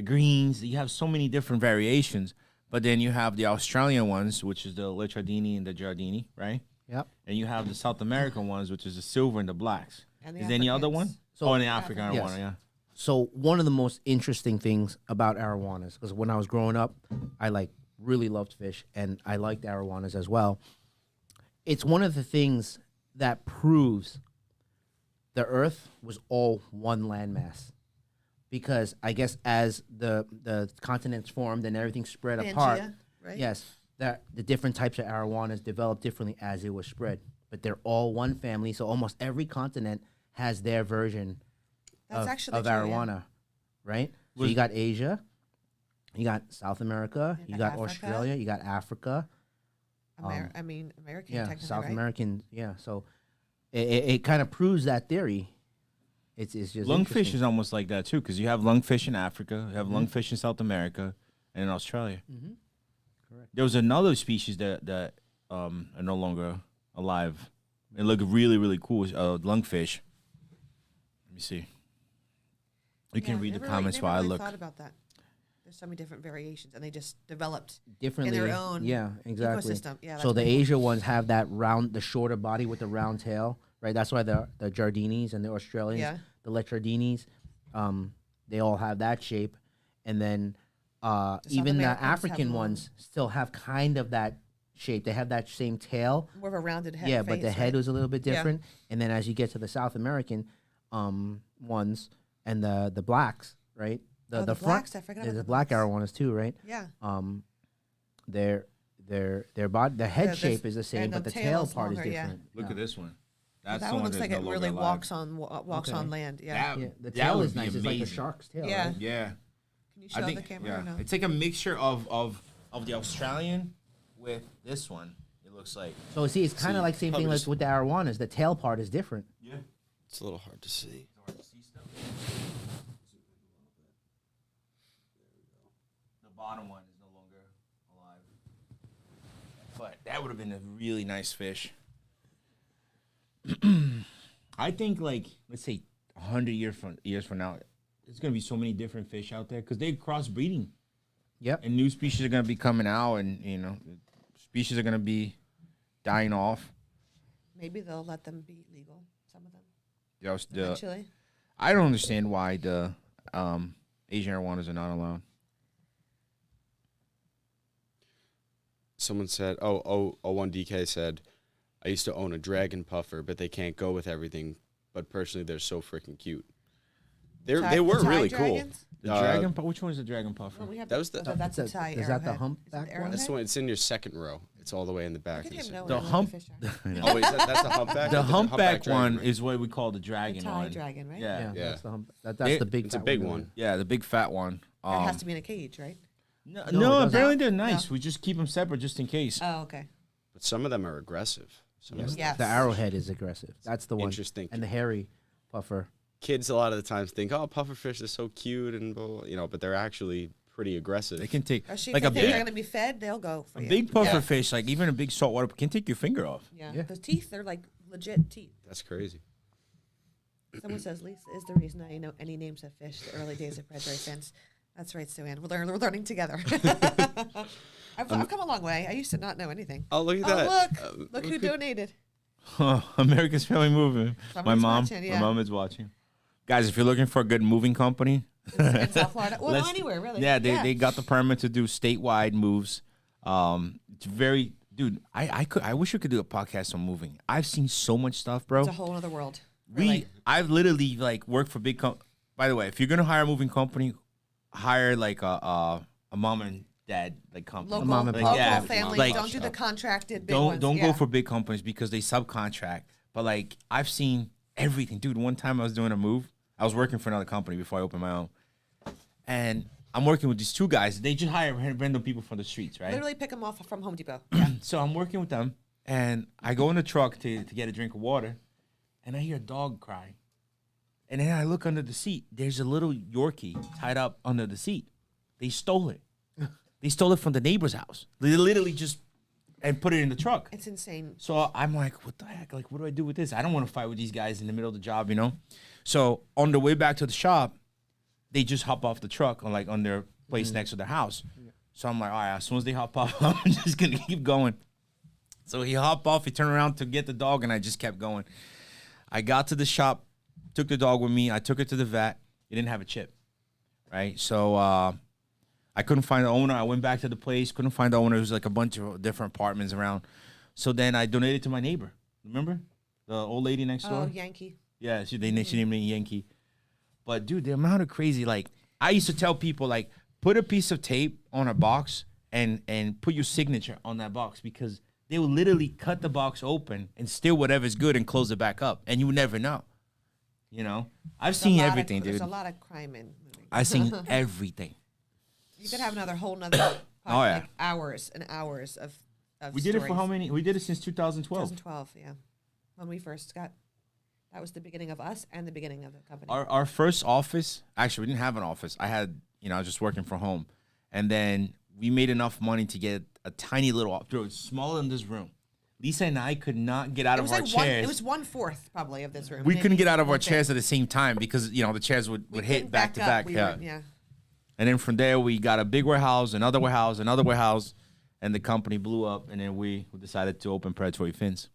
greens. You have so many different variations. But then you have the Australian ones, which is the Lecciardini and the Giardini, right? Yep. And you have the South American ones, which is the silver and the blacks. And the Is there any other one? Africans. So- And the African Yes. one, yeah. So one of the most interesting things about arowanas, because when I was growing up, I really loved fish, and I liked arowanas as well. It's one of the things that proves the Earth was all one landmass, because I guess as the continents formed and everything spread apart, Pangea, right? yes, that the different types of arowanas developed differently as it was spread. But they're all one family, so almost every continent has their version That's actually of true, yeah. arowana, right? So you got Asia, you got South America, You you got got Africa. Australia, you got Africa, American, yeah, technically, South right? American, yeah. So it kind of proves that theory. It's just Lungfish interesting. is almost like that, too, because you have lungfish in Africa, you have lungfish in South America, and in Australia. Correct. There was another species that are no longer alive. It looked really, really cool. Lungfish. Let me see. You can Yeah, read the never comments never while I really look. thought about that. There's so many different variations, and they just developed differently, in their own yeah, exactly. ecosystem. Yeah, So that's the pretty cool. Asia ones have that round, the shorter body with the round tail, right? That's why the Giardinis and the Australians, Yeah. the Lecciardinis, they all have that shape, and then even the Americans have African long- ones still have kind of that shape. They have that same tail, more of a rounded head. yeah, but the face, head right? was a little bit Yeah. different. And then as you get to the South American ones and the blacks, right? Oh, the front, blacks, I forgot there's about the the black blacks. arowanas too, right? Yeah. Their body, the head The- shape is the same, and but the the tail tail is part is longer, yeah. different. Look Yeah. at this one. That's That the one one looks that's like it no really longer walks alive. walks Okay. on land. Yeah. Yeah, the That tail would is be nice. It's like a amazing. shark's tail. Yeah. Right? Yeah. Can you show the camera or no? It's like a mixture of the Australian with this one. It looks like. So see, it's kind of like same thing probably like just- with the arowanas. The tail part is different. Yeah. It's a little hard to see. The bottom one is no longer alive. But that would have been a really nice fish. I think, let's say 100 years from now, there's gonna be so many different fish out there because they're crossbreeding. Yep. And new species are gonna be coming out, and species are gonna be dying off. Maybe they'll let them be legal. Some of them. Eventually. I don't understand why the Asian arowanas are not allowed. Someone said, one DK said, I used to own a dragon puffer, but they can't go with everything. But personally, they're so freaking cute. They were really cool. The dragon, which one is the dragon puffer? Well, we have That was the- that's a Thai. Is that the arrowhead. humpback Is it one? That's arrowhead? the one. It's in your second row. It's all the way in the back. Look at of him the knowing The what hump- fish are. oh, wait, that's the humpback? The humpback dragon, one right? is what we call the dragon The Thai one. dragon, right? Yeah. Yeah, Yeah. that's the hump. That's the big. It's a fat big that one. Yeah, the big fat one. It has to be in a cage, right? No, No, it doesn't. apparently they're nice. No. We just keep them separate just in case. Oh, okay. But some of them are aggressive. Some of them- Yes. The arrowhead is aggressive. That's the one. Interesting. And the hairy puffer. Kids a lot of the times think, oh, pufferfish is so cute, and blah, blah, but they're actually pretty aggressive. They can take Or she, like if a they think they're big, going to be fed, they'll go for a you. big puffer fish, like even a big saltwater, can take your finger off. Yeah. Yeah. The teeth, they're like legit teeth. That's crazy. Someone says Lisa is the reason I know any names of fish. The early days of predatory fins. That's right, Sue Ann. We're learning together. I've come a long way. I used to not know anything. Oh, look at that. Look who donated. America's Family Moving. Someone's My watching, yeah. mom is watching. Guys, if you're looking for a good moving company, In South Florida. Well, let's- anywhere, really. yeah, they got the permit to do statewide moves. It's very, dude. I wish we could do a podcast on moving. I've seen so much stuff, bro. It's a whole other world. Really. I've literally like worked for big by the way, if you're gonna hire a moving company, hire like a mom and dad like company. Local, mom and local pop shop. families. Like, don't do the contracted big don't ones. don't yeah. go for big companies because they subcontract. But like I've seen everything, dude. One time I was doing a move. I was working for another company before I opened my own, and I'm working with these two guys. They just hire random people from the streets, right? Literally pick them off from Home Depot. So I'm working with them, and I go in the truck to get a drink of water, and I hear a dog cry. And then I look under the seat. There's a little Yorkie tied up under the seat. They stole it. They stole it from the neighbor's house. They literally just and put it in the truck. It's insane. So I'm like, what the heck? Like, what do I do with this? I don't want to fight with these guys in the middle of the job, you know? So on the way back to the shop, they just hop off the truck on their place next to their house. So I'm like, all right, as soon as they hop off, I'm just going to keep going. So he hopped off, he turned around to get the dog, and I just kept going. I got to the shop, took the dog with me. I took it to the vet. It didn't have a chip, right? So I couldn't find the owner. I went back to the place, couldn't find the owner. There was like a bunch of different apartments around. So then I donated to my neighbor. Remember? The old lady next door? Oh, Yankee. Yeah, she named me Yankee. But, dude, the amount of crazy, like, I used to tell people, like, put a piece of tape on a box and put your signature on that box because they will literally cut the box open and steal whatever's good and close it back up. And you never know. You know? I've seen everything, dude. There's a lot of crime in moving. I've seen everything. You could have another whole nother Oh, yeah. like hours and hours of We did it for stories. how many? We did it since 2012. 2012, yeah. When we first got, that was the beginning of us and the beginning of the company. Our first office, actually, we didn't have an office. I was just working from home. And then we made enough money to get a tiny little office. It was smaller than this room. Lisa and I could not get out it of was our like chairs. it was 1/4 probably of this room. We Maybe couldn't get out of our 1/5. chairs at the same time because, the chairs would We hit couldn't back to up. back. We Yeah. were- yeah. And then from there, we got a big warehouse, another warehouse, another warehouse, and the company blew up. And then we decided to open Predatory Fins.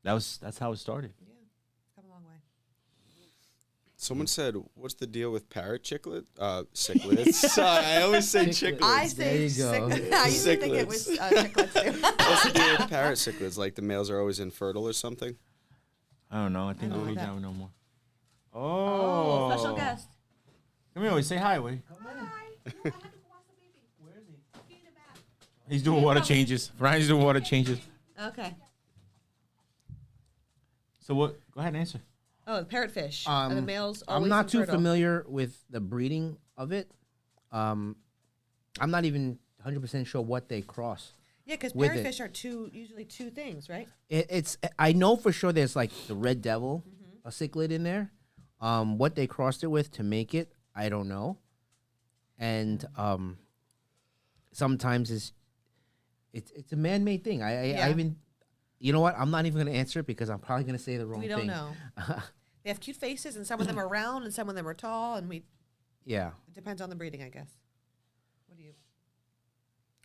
That's how it started. Yeah. It's come a long way. Someone said, "What's the deal with parrot chicklid? Cichlids. I always say Cichlids. cichlids. I There you say go. I used to think it was chiclets too. What's the deal with parrot cichlids? Like the males are always infertile or something? I don't know. I think I don't we know don't that. know more. Oh, special guest. Come here, say hi, Wade. Hi. I had to go watch the baby. Where is he? He in the back. He's doing water changes. Ryan's doing water changes. Okay. So what? Go ahead and answer. Oh, the parrotfish. Are the males always I'm not too infertile? familiar with the breeding of it. I'm not even 100% sure what they cross. Yeah, because with it. parrotfish are usually two things, right? It's I know for sure there's like the red devil, a cichlid in there. What they crossed it with to make it, I don't know. And sometimes it's a man-made thing. I Yeah. even, you know what? I'm not even going to answer it because I'm probably going to say the wrong We thing. don't know. They have cute faces, and some of them are round, and some of them are tall, and Yeah. it depends on the breeding, I guess. What do you?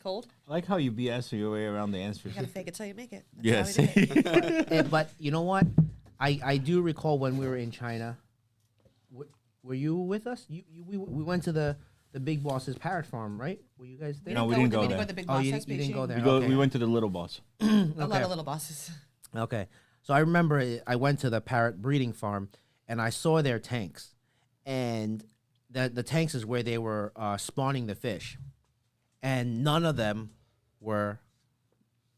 Cold? I like how you BS your way around the answer. You gotta fake it till you make it. That's Yes. how we do it. But you know what? I do recall when we were in China. Were you with us? We went to the Big Boss's parrot farm, right? Were you guys there? No, we didn't go there. to the big Oh, boss you house didn't go there. We went to the Little Boss. A lot of little bosses. Okay. So I remember I went to the parrot breeding farm, and I saw their tanks. And the tanks is where they were spawning the fish. And none of them were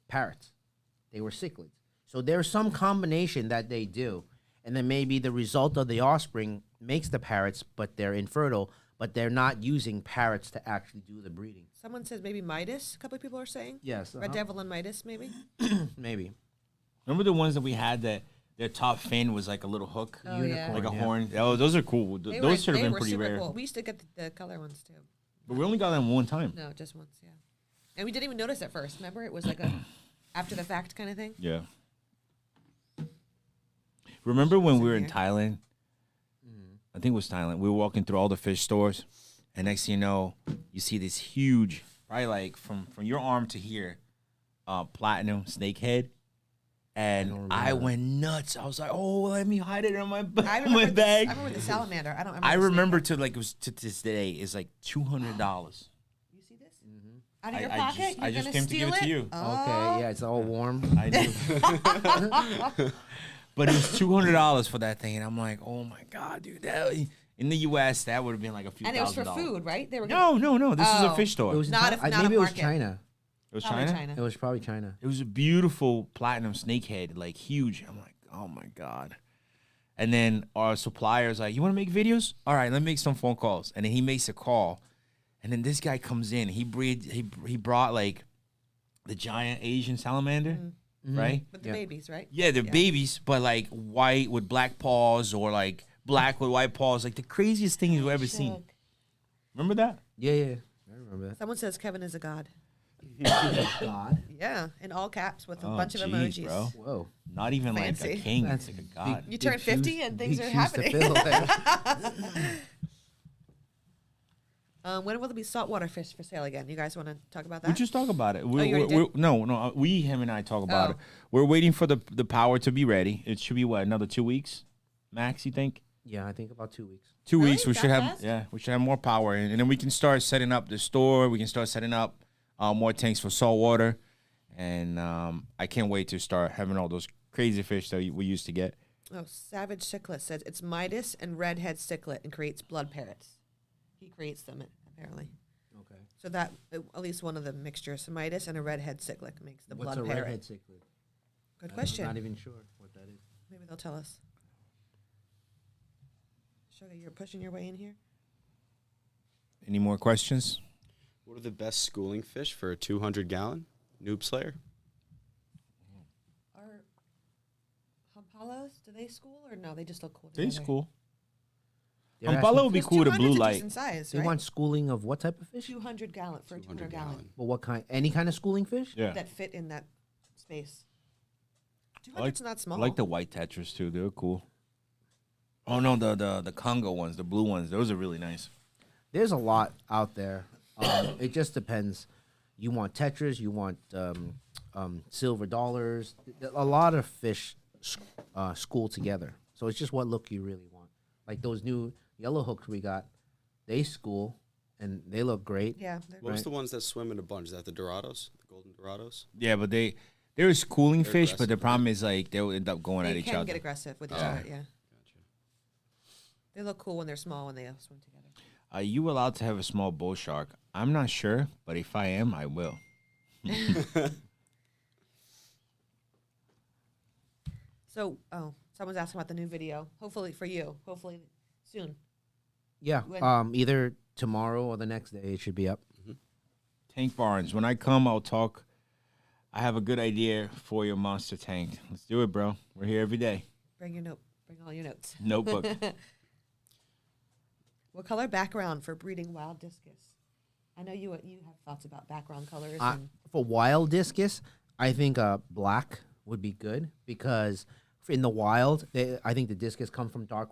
parrots. They were cichlids. So there's some combination that they do. And then maybe the result of the offspring makes the parrots, but they're infertile, but they're not using parrots to actually do the breeding. Someone says maybe Midas. A couple of people are saying. Yes. Red Devil and Midas, maybe. Maybe. Remember the ones that we had that their top fin was like a little hook, Oh, yeah. like a yeah. horn? Oh, those are cool. Those should have been pretty super rare. Cool. We used to get the color ones too. But we only got them one time. No, just once, yeah. And we didn't even notice at first. Remember, it was like a after the fact kind of thing. Yeah. Remember when we were in here. Thailand? I think it was Thailand. We were walking through all the fish stores, and next thing you know, you see this huge, probably like from your arm to here, platinum snake head. And I went nuts. I was like, "Oh, let me hide it on my I my remember bag." I remember the salamander. I don't remember. I the snake. remember to like it was to this day is like $200. You see this? Out of your I pocket? just- I You're just gonna came to give steal it to you. Oh. Okay, yeah, it's all warm. I do. But it was $200 for that thing, and I'm like, "Oh my god, dude! That, in the U.S., that would have been like a few And it was for $1,000s. food, right? They were No. This is a Oh. fish store. It was Not in if- Thai- not maybe a it was market. China. It was probably China. It was probably China. It was a beautiful platinum snakehead, like huge. I'm like, oh my god. And then our supplier's like, you want to make videos? All right, let me make some phone calls. And then he makes a call, and then this guy comes in. He brought like the giant Asian salamander, right? with the Yeah. babies, right? Yeah, they're babies, but like white with black paws, or like black with white paws, like the craziest thing you've ever seen. Shug. Remember that? Yeah. I remember that. Someone says Kevin is a god. God. Yeah, in all caps with a Oh, bunch of geez, emojis. bro. Whoa. Not even like a Fancy. king, That's it's like a god. You turn 50 shoes- and things big are shoes to happening. fill. When will there be saltwater fish for sale again? You guys want to talk about We that? just talk about it. you already did? No. Him and I talk about Oh. it. We're waiting for the power to be ready. It should be what, another 2 weeks, max? You think? Yeah, I think about 2 weeks. 2 Really? weeks. We That should have. fast? Yeah, we should have more power, and then we can start setting up the store. We can start setting up more tanks for salt water, and I can't wait to start having all those crazy fish that we used to get. Oh, Savage Cichlid says it's Midas and redhead cichlid and creates blood parrots. He creates them, apparently. Okay. So that, at least one of the mixtures, a Midas and a redhead cichlid makes the What's blood a parrot. redhead cichlid? Good question. I'm not even sure what that is. Maybe they'll tell us. Sugar, you're pushing your way in here? Any more questions? What are the best schooling fish for a 200-gallon noob slayer? Are Hampalas, do they school or no? They just look cool They together. cool. They're Impala asking- would be Because cool with a 200's blue a light. decent size, They right? want schooling of what type of fish? 200 gallon for a 200 gallon. Well, what kind? Any kind of schooling fish? Yeah. That fit in that space. I like- 200's not small. I like the white tetras too. They're cool. Oh no, the Congo ones, the blue ones. Those are really nice. There's a lot out there. It just depends. You want tetras, you want silver dollars. A lot of fish school together. So it's just what look you really want. Like those new yellow hooks we got, they school and they look great. Yeah. they're- What was Right. the ones that swim in a bunch? Is that the Dorados? The golden Dorados? Yeah, but they're schooling They're fish, but the aggressive, problem is like they'll end up going They at each can other. get aggressive with each Yeah. other, yeah. Gotcha. They look cool when they're small when they all swim together. Are you allowed to have a small bull shark? I'm not sure, but if I am, I will. So, someone's asking about the new video. Hopefully for you. Hopefully soon. Yeah. When- Either tomorrow or the next day it should be up. Tank Barnes, when I come, I'll talk. I have a good idea for your monster tank. Let's do it, bro. We're here every day. Bring all your notes. Notebook. What color background for breeding wild discus? I know you have thoughts about background colors. For wild discus, I think black would be good because in the wild, I think the discus come from dark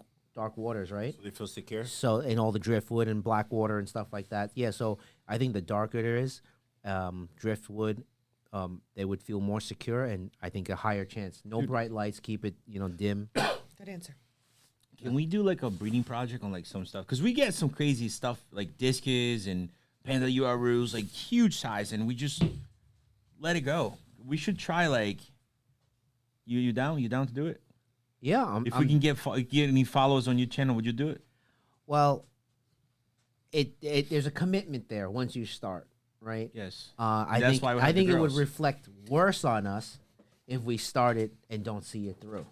waters, right? So they feel secure. So in all the driftwood and black water and stuff like that. Yeah. So I think the darker it is, driftwood, they would feel more secure, and I think a higher chance. No bright lights, keep it dim. Good answer. Can we do like a breeding project on like some stuff? Because we get some crazy stuff like discus and panda URUs, like huge size, and we just let it go. We should try like. You down? You down to do it? Yeah. If we can get any followers on your channel, would you do it? Well, there's a commitment there once you start, right? Yes. I think it would reflect worse on us if we start it and don't see it through.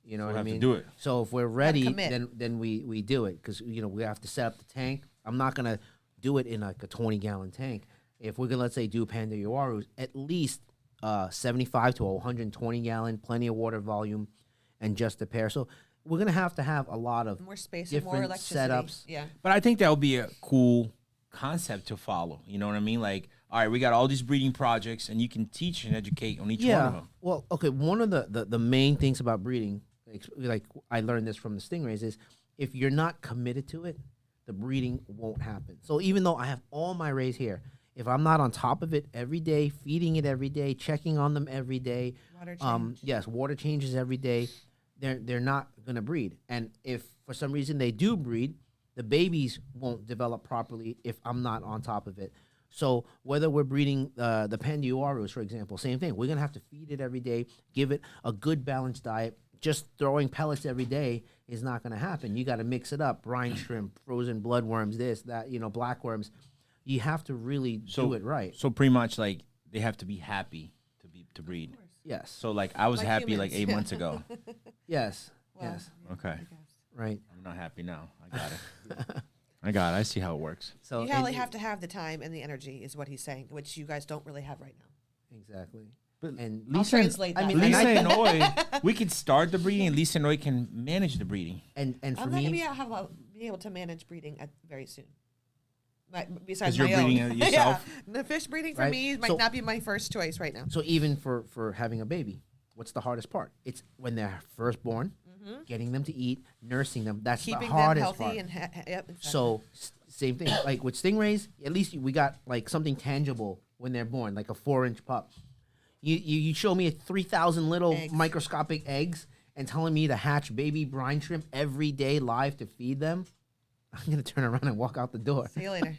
You know what I mean? To do it. So if we're ready, commit. then we do it, because we have to set up the tank. I'm not gonna do it in like a 20-gallon tank. If we're gonna, let's say, do Panda Uarus, at least 75 to 120 gallon, plenty of water volume, and just a pair. So we're gonna have a lot of More space and more different electricity. setups. Yeah. But I think that would be a cool concept to follow. You know what I mean? Like, all right, we got all these breeding projects, and you can teach and educate on each one of them. Well, okay. One of the main things about breeding, like I learned this from the Stingrays, is if you're not committed to it, the breeding won't happen. So even though I have all my rays here, if I'm not on top of it every day, feeding it every day, checking on them every day, Water change. water changes every day, they're not gonna breed. And if for some reason they do breed, the babies won't develop properly if I'm not on top of it. So whether we're breeding the Panda Uarus, for example, same thing. We're gonna have to feed it every day, give it a good balanced diet. Just throwing pellets every day is not gonna happen. You got to mix it up: brine shrimp, frozen bloodworms, this, that, blackworms. You have to really do it right. So pretty much like they have to be happy to breed. Yes. So like I was Like happy like humans. 8 months ago. Yes. Well, Yes. Okay. Right. I'm not happy now. I got it. I got it. I see how it works. So You only have to have the time and the energy, is what he's saying, which you guys don't really have right now. exactly. But And I'll translate that. Lisa and Oi, we can start the breeding, and Lisa and Oi can manage the breeding. and for I'm not me, gonna be able to manage breeding very soon. Besides 'Cause you're my own. breeding it yourself? Yeah. The fish breeding for Right. me might So- not be my first choice right now. so even for having a baby, what's the hardest part? It's when they're first born, getting them to eat, nursing them. That's Keeping the them hardest healthy part. and yep. Exactly. So same thing. Like with stingrays, at least we got like something tangible when they're born, like a 4-inch pup. You show me 3,000 little Eggs. microscopic eggs and telling me to hatch baby brine shrimp every day live to feed them. I'm gonna turn around and walk out the door. See you later.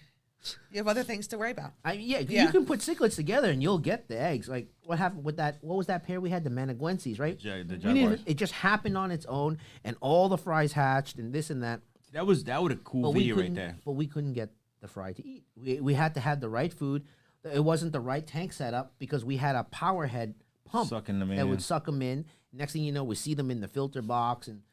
You have other things to worry about. Yeah, Yeah. you can put cichlids together and you'll get the eggs. Like what happened with that? What was that pair we had? The Managuenses, right? The We didn't Jaguars. even- it just happened on its own, and all the fries hatched and this and that. That was a cool video right there. But we couldn't get the fry to eat. We had to have the right food. It wasn't the right tank setup because we had a power head pump Sucking them in, that yeah. would suck them in. Next thing you know, we see them in the filter box, and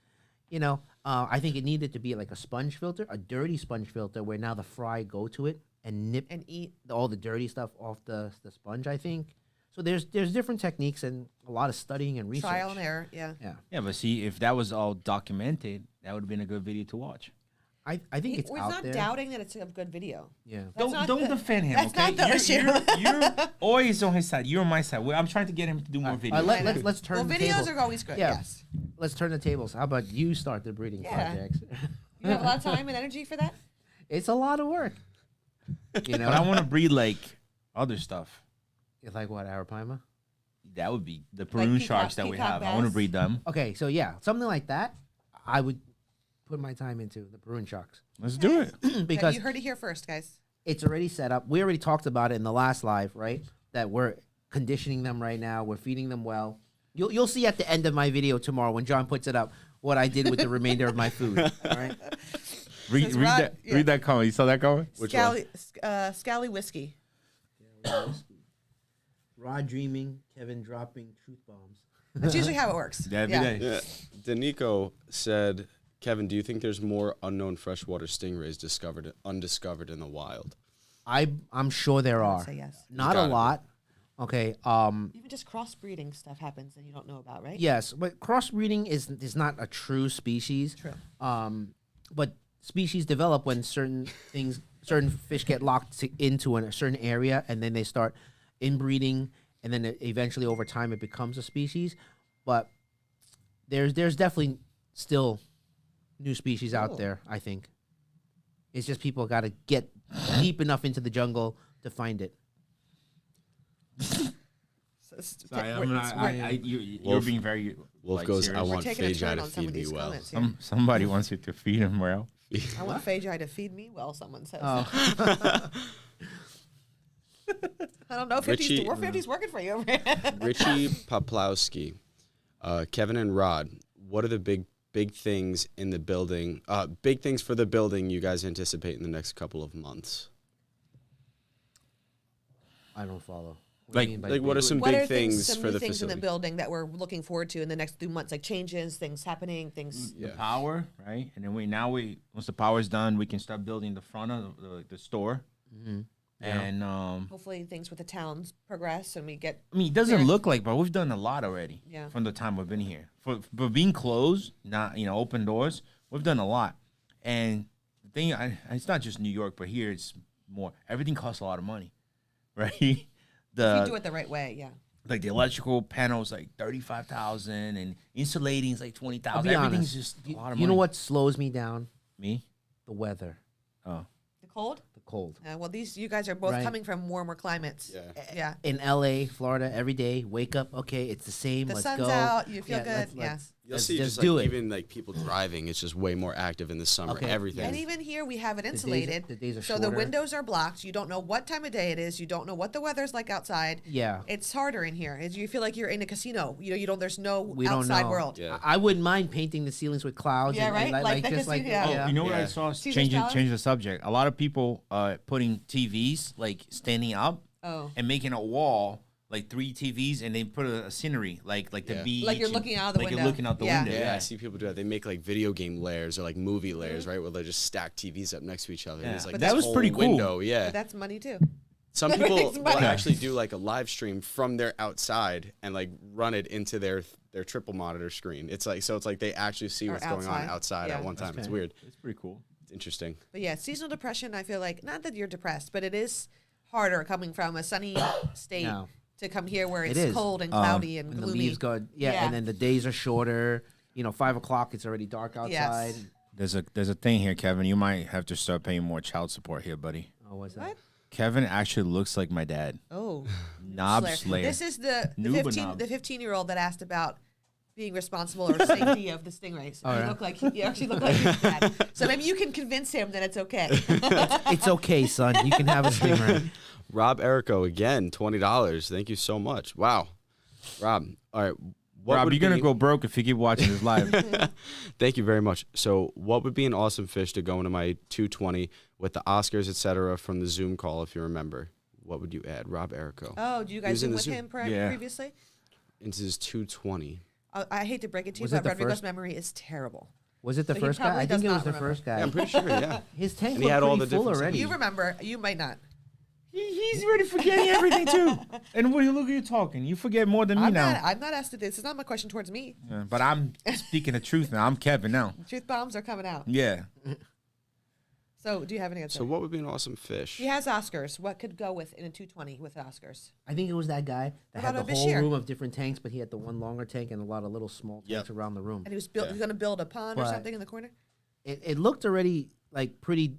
I think it needed to be like a sponge filter, a dirty sponge filter, where now the fry go to it and nip And eat. all the dirty stuff off the sponge. I think so. There's different techniques and a lot of studying and research. Trial and error. Yeah. Yeah, Yeah, but see, if that was all documented, that would have been a good video to watch. I think it's We're out not there. doubting that it's a good video. Yeah. That's not Don't the- defend him, that's okay? not the issue. You're always on his side. You're on my side. I'm trying to get him to do more videos. Let's turn Well, the videos table. are always good. Yeah. Yes. Let's turn the tables. How about you start the breeding Yeah. projects? You have a lot of time and energy for that. It's a lot of work. You know, But I want to breed like other stuff. It's like what, Arapaima? That would be the Peru sharks that we peacock have. I want to bass? breed them. Okay, so yeah, something like that, I would put my time into the Peruvian sharks Let's do it. because You heard it here first, guys. it's already set up. We already talked about it in the last live, right? That we're conditioning them right now. We're feeding them well. You'll see at the end of my video tomorrow when John puts it up what I did with the remainder of my food. All right. Says Rod- yeah. Read that comment. You saw that comment? Scally whiskey. Raw dreaming, Kevin dropping truth bombs. That's usually how it works. Every yeah. day. Yeah. Danico said, Kevin, do you think there's more unknown freshwater stingrays undiscovered in the wild? I'm sure there I are. would say yes. Not a Gotta be. lot. Okay. Even just crossbreeding stuff happens that you don't know about, right? Yes, but crossbreeding is not a true species. True. But species develop when certain fish get locked into a certain area, and then they start inbreeding, and then eventually over time it becomes a species. But there's definitely still new species out there. I think it's just people got to get deep enough into the jungle to find it. Sorry, you're being very. Wolf goes, serious. I want taking a Fajai turn to on some feed of me these well. comments here. Somebody wants you to feed him well. I want Fajai to feed me well, someone says. Oh. I don't know if Richie- 50's working for you. Richie Poplowski, Kevin and Rod, what are the big things in the building? Big things for the building you guys anticipate in the next couple of months? I don't follow. Like- do you mean by Like, what are big? some What big are things some for new the things in facility? the building that we're looking forward to in the next few months? Like changes, things happening, things. Yeah. The power, right? And then once the power's done, we can start building the front of the store. Mhm. And Hopefully, things with the towns progress and we get. I mean, it doesn't There- look like, but we've done a lot already. Yeah. From the time we've been here, for being closed, not open doors, we've done a lot. And the thing, it's not just New York, but here it's more. Everything costs a lot of money, right? If you do The it the right way, yeah. like the electrical panels like 35,000, and insulating is like 20,000. I'll be Everything's honest. just a lot of You money. know what slows me down? Me? The weather, Oh, The cold. the cold. Well, you guys are both Right. coming from warmer climates. Yeah. Yeah. In LA, Florida, every day, wake up. Okay, it's the same. The let's sun's go. out, you feel good, let's- yeah. let's- You'll let's see just just do like it. even like people driving, it's just way more active in the summer. Okay. Everything. And even here, we have it days- insulated. the days are so the shorter. windows are blocked. You don't know what time of day it is. You don't know what the weather's like outside. Yeah. It's harder in here. You feel like you're in a casino. You don't. There's no We don't outside know. world. Yeah. I wouldn't mind painting the ceilings with clouds. Yeah, and, right? like Like the just like casino, yeah. Oh, you know what I Yeah. saw? Caesar's Palace? Change the subject. A lot of people putting TVs like standing up Oh. and making a wall like 3 TVs, and they put a scenery like the Yeah. beach. Like you're and- looking out of the like window. you're looking out the Yeah. window. Yeah, I see people do that. They make like video game layers or like movie layers, Mm-hmm. right? Where they just stack TVs up next to each other. Yeah. And it's like But this that was whole pretty cool. window. Yeah. But that's money too. Some that people makes will money. actually do like a live stream from their outside and like run it into their triple monitor screen. It's like they actually see Or what's going on outside. outside Yeah. at one time. It's Okay. weird. It's pretty cool. It's interesting. But yeah, seasonal depression. I feel like not that you're depressed, but it is harder coming from a sunny state No. to come here where It it's is. cold and cloudy and And the gloomy. leaves go. Yeah, and then the days are shorter. 5 o'clock. It's already dark outside. Yes. There's a thing here, Kevin. You might have to start paying more child support here, buddy. Oh, what's that? What? Kevin actually looks like my dad. Oh, Knob Slayer. This is the Noob 15 knob. the 15-year-old that asked about being responsible or safety of the Stingrays. Oh, You yeah? look like you actually look like your dad. So maybe you can convince him that it's okay. It's okay, son. You can have a stingray. Rob Erico again, $20. Thank you so much. Wow, Rob. All right, what Rob, would you're gonna be- go broke if you keep watching this live. Thank you very much. So, what would be an awesome fish to go into my 220 with the Oscars, etc. from the Zoom call? If you remember, what would you add, Rob Erico? Oh, do you He guys was do in the with Zoom. him Yeah. previously? Into his 220. I hate to break it to you, Was it but the Rodrigo's first- memory is terrible. Was it the So he first guy? probably I think does it was not the remember. first guy. Yeah, I'm pretty sure. Yeah. His tank And he looked had all pretty the full different- already. You remember? You might not. He's already forgetting everything too. And what look at you talking? You forget more than me I'm now. not. I'm not asked to this. It's not my question towards me. Yeah, but I'm speaking the truth now. I'm Kevin now. Truth bombs are coming out. Yeah. So, do you have an answer? So, what would be an awesome fish? He has Oscars. What could go with in a 220 with Oscars? I think it was that guy that What had the about whole Bashir? room of different tanks, but he had the one longer tank and a lot of little small Yep. tanks around the room. And he was built. Yeah. He's going to build a pond or But- something in the corner. It looked already like pretty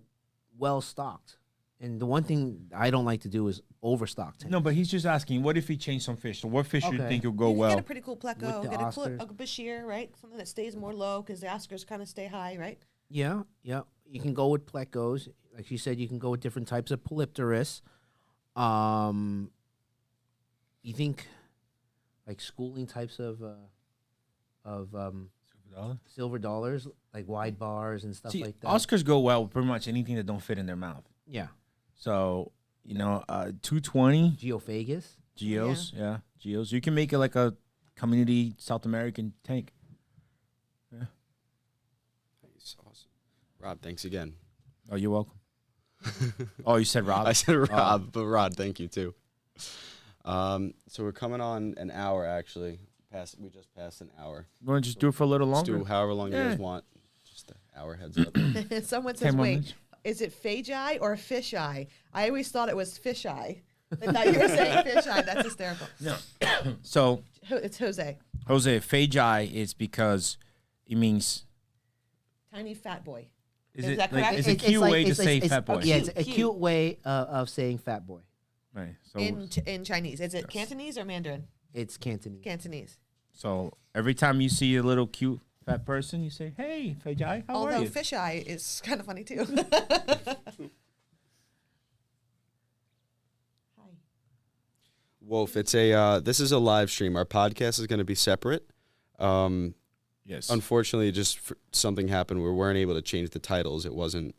well stocked. And the one thing I don't like to do is overstock tanks. No, but he's just asking, what if he changed some fish? So what fish do you Okay. think will go You can well? get a pretty cool pleco. With the Get Oscars. a Bashir, right? Something that stays more low because the Oscars kind of stay high, right? Yeah. You can go with plecos. Like you said, you can go with different types of polypterus. You think like schooling types of silver dollars, like wide bars and stuff See, like that. Oscars go well with pretty much anything that don't fit in their mouth. Yeah. So, 220 Geophagus. Geos. Yeah. Geos. You can make it like a community South American tank. Nice, awesome. Rob, thanks again. Oh, you're welcome. Oh, you said Rob? I said Rob, but Rod, thank you too. So we're coming on an hour actually. We just passed an hour. You want to just do it for a little Let's longer? do however long you Yeah. guys want. Just an hour heads up. Someone says, 10 more wait, minutes. is it Fage Eye or Fish Eye? I always thought it was Fish Eye. I thought you were saying Fish Eye. That's hysterical. No. So, It's Jose. Jose, Feijai is because it means. Tiny fat boy. Is Is it that like correct? is a cute way to say fat boy? Yeah, it's a Cute. cute way of saying fat boy. Right. So In Chinese. Is it Cantonese or Mandarin? It's Cantonese. Cantonese. so every time you see a little cute fat person, you say, "Hey, Feijai, how are Although you?" fisheye is kind of funny too. Hi. Wolf, it's a this is a live stream. Our podcast is going to be separate. Yes. Unfortunately, something happened where we weren't able to change the titles. It wasn't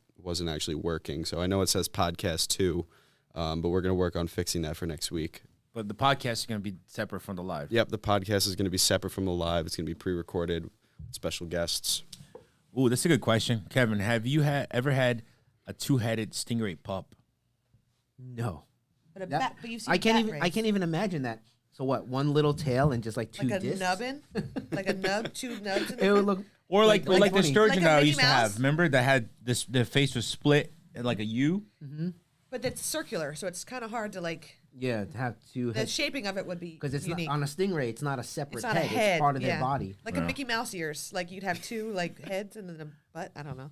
actually working. So I know it says podcast 2, but we're going to work on fixing that for next week. But the podcast is going to be separate from the live. Yep, the podcast is going to be separate from the live. It's going to be pre-recorded, special guests. Ooh, that's a good question, Kevin. Have you ever had a 2-headed stingray pup? No. But, That- but you've seen I can't bat even. I rays. can't even imagine that. So what? One little tail and just like 2 Like a discs. nubbin? Like a nub, 2 nubs in It would front? look. Or like the funny. sturgeon Like a that I Mickey used to have. Mouse? Remember that had this? The face was split like a U. But it's circular, so it's kind of hard to like. Yeah, to have 2 The heads shaping of it would be because it's unique. not on a stingray. It's not a separate It's not a head. head. It's part of yeah. their body. Like a Mickey Mouse ears. Like you'd have 2 like heads and then a butt. I don't know.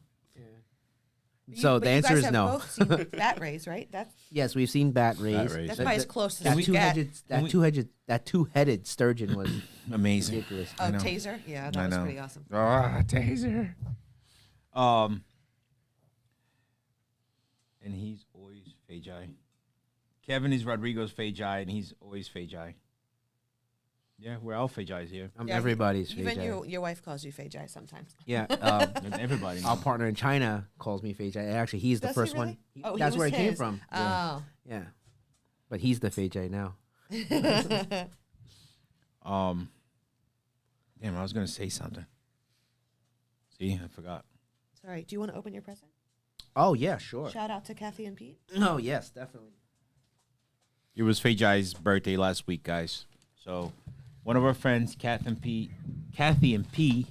But So but the you answer guys is have no. both seen bat rays, right? That's Yes, we've seen bat rays. rays. that's That- probably as that- close as That we get. that two-headed sturgeon was Amazing. ridiculous. Oh, know. taser. Yeah, I that was know. pretty awesome. Ah, taser. And he's always Feijai. Kevin is Rodrigo's Feijai, and he's always Feijai. Yeah, we're all Feijais here. Yeah, Everybody's Even Feijai. your wife calls you Feijai sometimes. Yeah, Everybody. our partner in China calls me Feijai. Actually, he's the Does first he really? one. Oh, That's was where it came his. from. Oh. Yeah, but he's the Feijai now. Damn, I was gonna say something. See, I forgot. Sorry. Do you want to open your present? Oh yeah, sure. Shout out to Kathy and Pete. Oh yes, definitely. It was Feijai's birthday last week, guys. So, one of our friends, Kathy and P,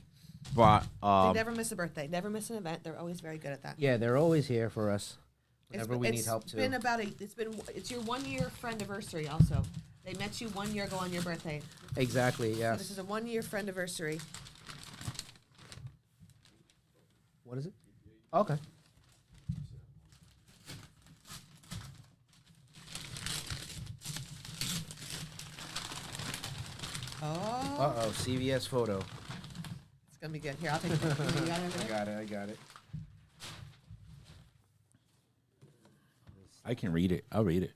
brought. They never miss a birthday. Never miss an event. They're always very good at that. Yeah, they're always here for us whenever we need help It's too. been it's your 1 year friend-iversary also. They met you 1 year ago on your birthday. Exactly. So Yes. this is a 1 year friend-iversary. What is it? Okay. Oh, Oh, CVS photo. it's gonna be good. Here, I'll take it. You got it over there? I got it. I can read it. I'll read it.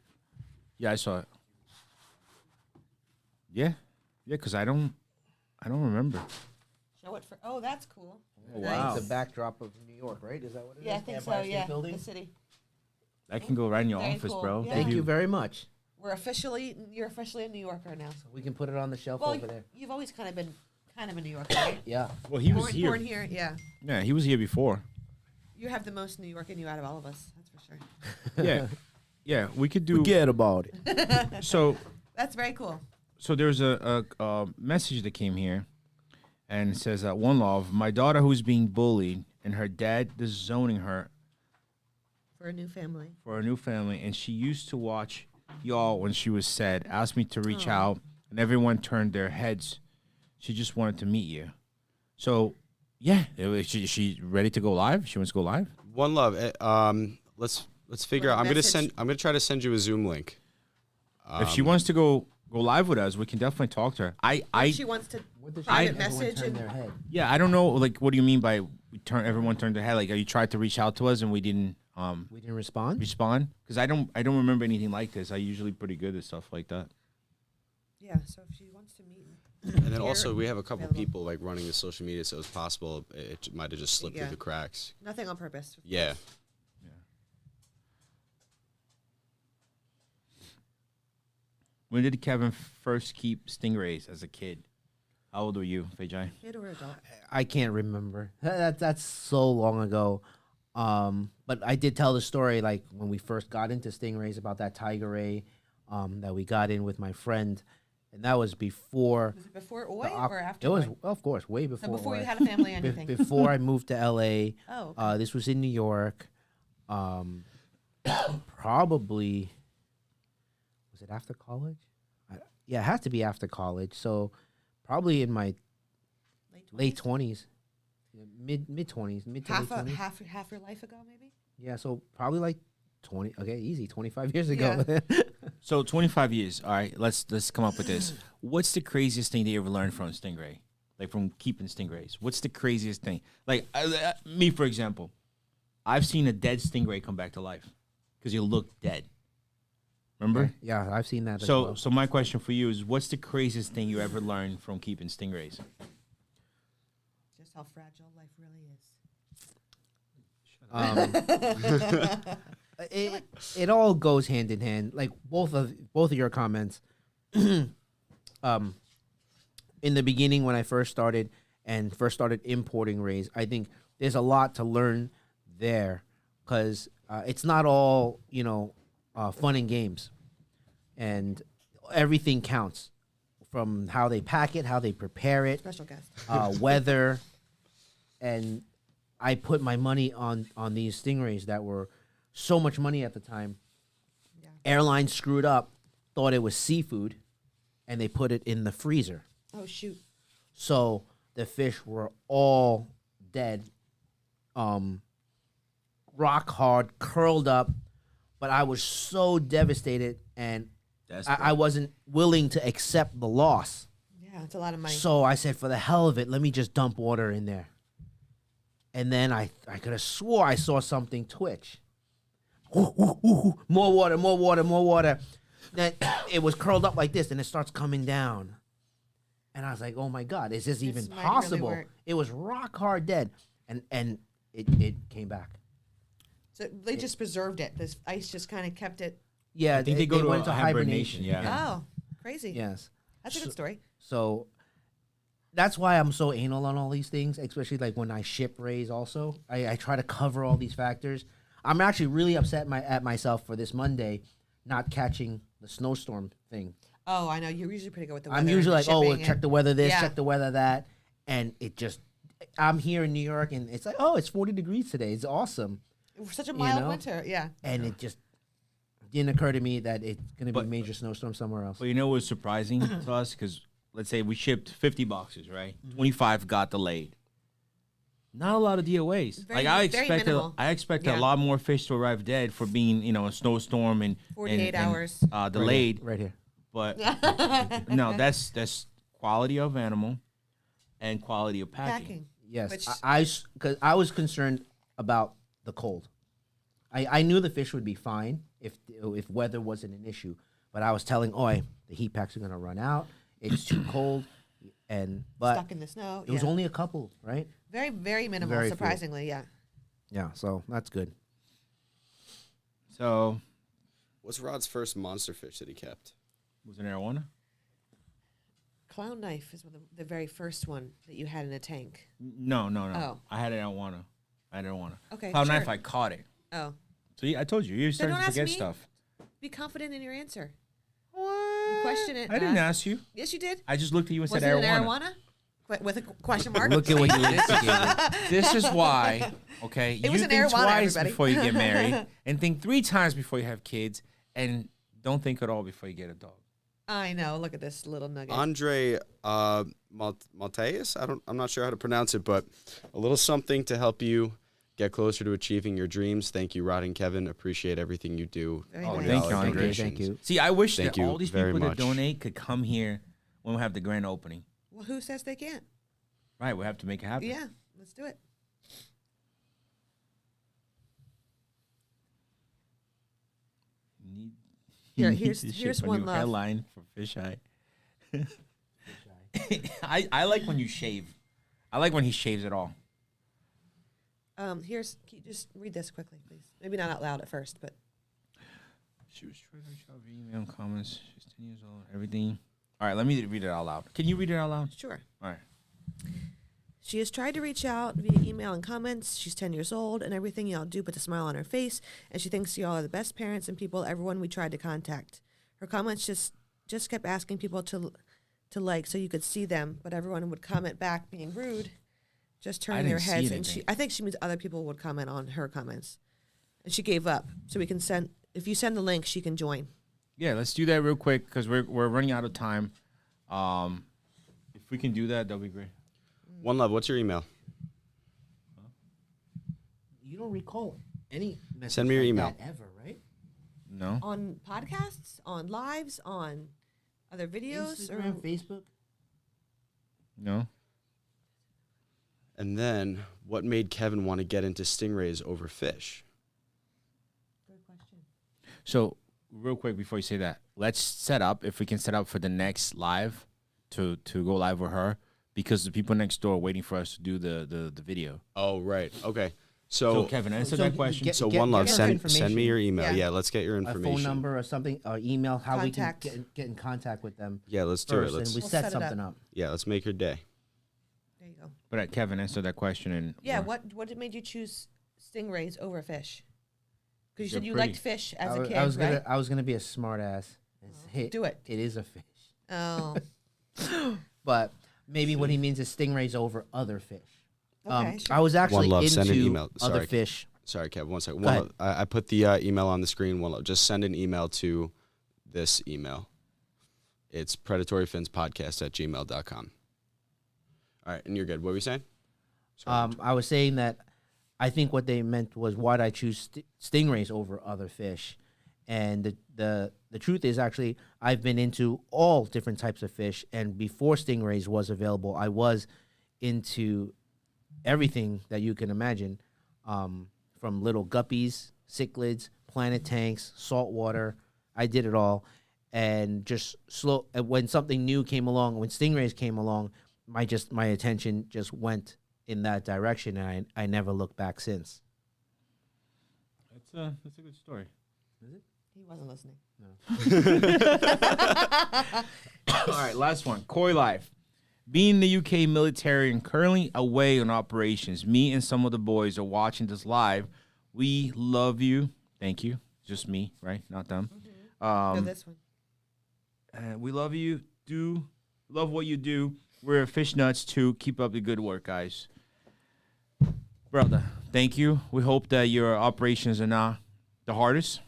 Yeah, I saw it. Yeah, because I don't remember. Show it for. Oh, that's cool. Oh, Nice. wow. It's a backdrop of New York, right? Is that what it is? Yeah, I think so. Empire State Yeah, Building? the city. That can go right in your Very office, cool. bro. Yeah. Thank you very much. You're officially a New Yorker now. We can put it on the shelf Well, over there. you've always kind of been a New Yorker, right? Yeah. Well, he was Born here, yeah. Yeah, he was here before. You have the most New York in you out of all of us. That's for sure. Yeah, yeah. We could do. Forget about it. So That's very cool. there's a message that came here, and it says that one love, my daughter who's being bullied and her dad disowning her For a new family. for a new family, and she used to watch y'all when she was sad, asked me to reach out, and everyone turned their heads. She just wanted to meet you. So, yeah, she ready to go live? She wants to go live? One love. Let's figure out. Message. I'm gonna try to send you a Zoom link. If she wants to go live with us, we can definitely talk to her. She wants to What does private everyone message turn and their head? Yeah, I don't know. Like, what do you mean by everyone turned their head? Like, you tried to reach out to us and we didn't We didn't respond. respond? Because I don't remember anything like this. I usually pretty good at stuff like that. yeah. So if she wants to meet, And then also we have a couple available. people like running the social media, so it's possible it might have just slipped Yeah. through the cracks. nothing on purpose. Yeah. When did Kevin first keep stingrays as a kid? How old were you, Feijai? Kid or adult? I can't remember. That's so long ago. But I did tell the story like when we first got into stingrays about that tiger ray that we got in with my friend, and that was before. Was it before the Oi op- or after? It was, Oi? of course, way before. So before Oi. you had a family, Be- anything? before I moved to LA. Oh, okay. This was in New York. Probably was it after college? Yeah, it had to be after college. So probably in my late 20s? 20s, mid 20s, mid to late 20s. Half your life ago, maybe. Yeah, so probably like 20. Okay, easy, 25 years ago. So 25 years. All right, let's come up with this. What's the craziest thing that you ever learned from a stingray? Like from keeping stingrays? What's the craziest thing? Like me, for example, I've seen a dead stingray come back to life because you look dead. Remember? Yeah, I've seen that. So, as well. so my question for you is, what's the craziest thing you ever learned from keeping stingrays? Just how fragile life really is. It all goes hand in hand. Like both of your comments. In the beginning, when I first started importing rays, I think there's a lot to learn there because it's not all fun and games, and everything counts from how they pack it, how they prepare it, Special guest. weather, and I put my money on these stingrays that were so much money at the time. Yeah. Airlines screwed up, thought it was seafood, and they put it in the freezer. Oh shoot. So the fish were all dead, rock hard, curled up. But I was so devastated, and I wasn't willing to accept the loss. Yeah, it's a lot of money. So I said, for the hell of it, let me just dump water in there. And then I could have swore I saw something twitch. Ooh, ooh, ooh, more water, more water, more water. Then it was curled up like this, and it starts coming down. And I was like, oh my God, is this even might really possible? work. It was rock hard dead. And it came back. So they just preserved it. This ice just kind of kept it. Yeah, I think they go to went a to hibernation. Yeah. Oh, crazy. Yes. That's a good story. So that's why I'm so anal on all these things, especially like when I ship rays also. I try to cover all these factors. I'm actually really upset at myself for this Monday not catching the snowstorm thing. Oh, I know. You're usually pretty good with the weather. I'm usually like, shipping check the weather this, Yeah. check the weather that. And it just, I'm here in New York and it's like, it's 40 degrees today. It's awesome. It was such a mild know? winter. Yeah. And it just didn't occur to me that it's going to be a major snowstorm somewhere else. But you know what's surprising to us? Because let's say we shipped 50 boxes, right? 25 got delayed. Not a lot of DOAs. Very- Like I very expected, minimal. a lot more fish to arrive dead for being, a snowstorm and 48 and, hours. delayed. Right here. But no, that's quality of animal and quality of packing. Yes, Which- because I was concerned about the cold. I knew the fish would be fine if weather wasn't an issue, but I was telling Oi the heat packs are gonna run out. It's too cold, but Stuck in the snow. it was only a couple, right? very, very minimal, Very few. surprisingly. Yeah. Yeah, so that's good. So What's Rod's first monster fish that he kept? was it Arowana? Clown knife is the very first one that you had in a tank. No. Oh. I had Arowana. Okay, Cloud sure. knife, I caught it. Oh. See, I told you. You're Then starting don't to ask forget me. stuff. Be confident in your answer. What? You question it. I didn't Matt. ask you. Yes, you did. I just looked at you and Was said it an Arowana. Arowana? With a question mark? Look at what you instigated. This is why, okay, It was you an think Arowana, twice everybody. before you get married and think 3 times before you have kids and don't think at all before you get a dog. I know. Look at this little nugget. Andre Malteus? I'm not sure how to pronounce it, but a little something to help you get closer to achieving your dreams. Thank you, Rod and Kevin. Appreciate everything you do. Very for nice. the Thank you, holiday Andre. donations. Thank you. See, I wish Thank that you all these very people much. that donate could come here when we have the grand opening. Well, who says they can't? Right, we have to make it happen. Yeah, let's do it. You Here, need here's- to here's ship a one new love. headline for Fish Eye. I like when you shave. I like when he shaves it all. Can you just read this quickly, please? Maybe not out loud at first, but She was trying to reach out via email and comments. She's 10 years old. Everything. All right, let me read it out loud. Can you read it out loud? sure. All right. She has tried to reach out via email and comments. She's 10 years old, and everything y'all do puts a smile on her face, and she thinks y'all are the best parents and people everyone we tried to contact. Her comments just kept asking people to like so you could see them, but everyone would comment back being rude, just turning their didn't see heads. And anything. I think she means other people would comment on her comments. And she gave up. So we can if you send the link, she can join. Yeah, let's do that real quick because we're running out of time. If we can do that, that'll be great. One Love, what's your email? You don't recall any message Send me your like email. that ever, right? No. On podcasts, on lives, on other videos, Instagram, or Facebook. No. And then, what made Kevin want to get into stingrays over fish? good question. So real quick before you say that, let's set up if we can set up for the next live to go live with her because the people next door are waiting for us to do the video. Oh, right. Okay. So So, Kevin, answer so that question. so One Love, get send information. me your email. Yeah. Yeah, let's get your A information. phone number or something, or email, how Contact. we can get in contact with them Yeah, let's do it. first, and Let's we We'll set set it up. something up. yeah, let's make her day. There you go. But Kevin, answer that question and Yeah, what made you choose stingrays over fish? Because you They're said you pretty. liked fish as I a was, kid, I was right? I was gonna be a smart ass. And say, Do it. It is a fish, Oh, but maybe what he means is stingrays over other fish. okay. I was actually Love, into send an email. other Sorry. fish. Sorry, Kev. One second. Go One ahead. Love, I put the email on the screen. One Love, just send an email to this email. It's predatoryfinspodcast@gmail.com. All right, and you're good. What were you saying? Sorry. I was saying that I think what they meant was why'd I choose stingrays over other fish, and the truth is actually I've been into all different types of fish, and before stingrays was available, I was into everything that you can imagine, from little guppies, cichlids, planet tanks, saltwater. I did it all, and just slow. When something new came along, when stingrays came along, my attention just went in that direction, and I never looked back since. that's a good story. He wasn't listening. All right, last one. Koi Life. Being in the UK military and currently away on operations, me and some of the boys are watching this live. We love you. Thank you. Just me, right? Not them. Go this one. We love you. Love what you do. We're fish nuts too. Keep up the good work, guys. Brother, thank you. We hope that your operations are not the hardest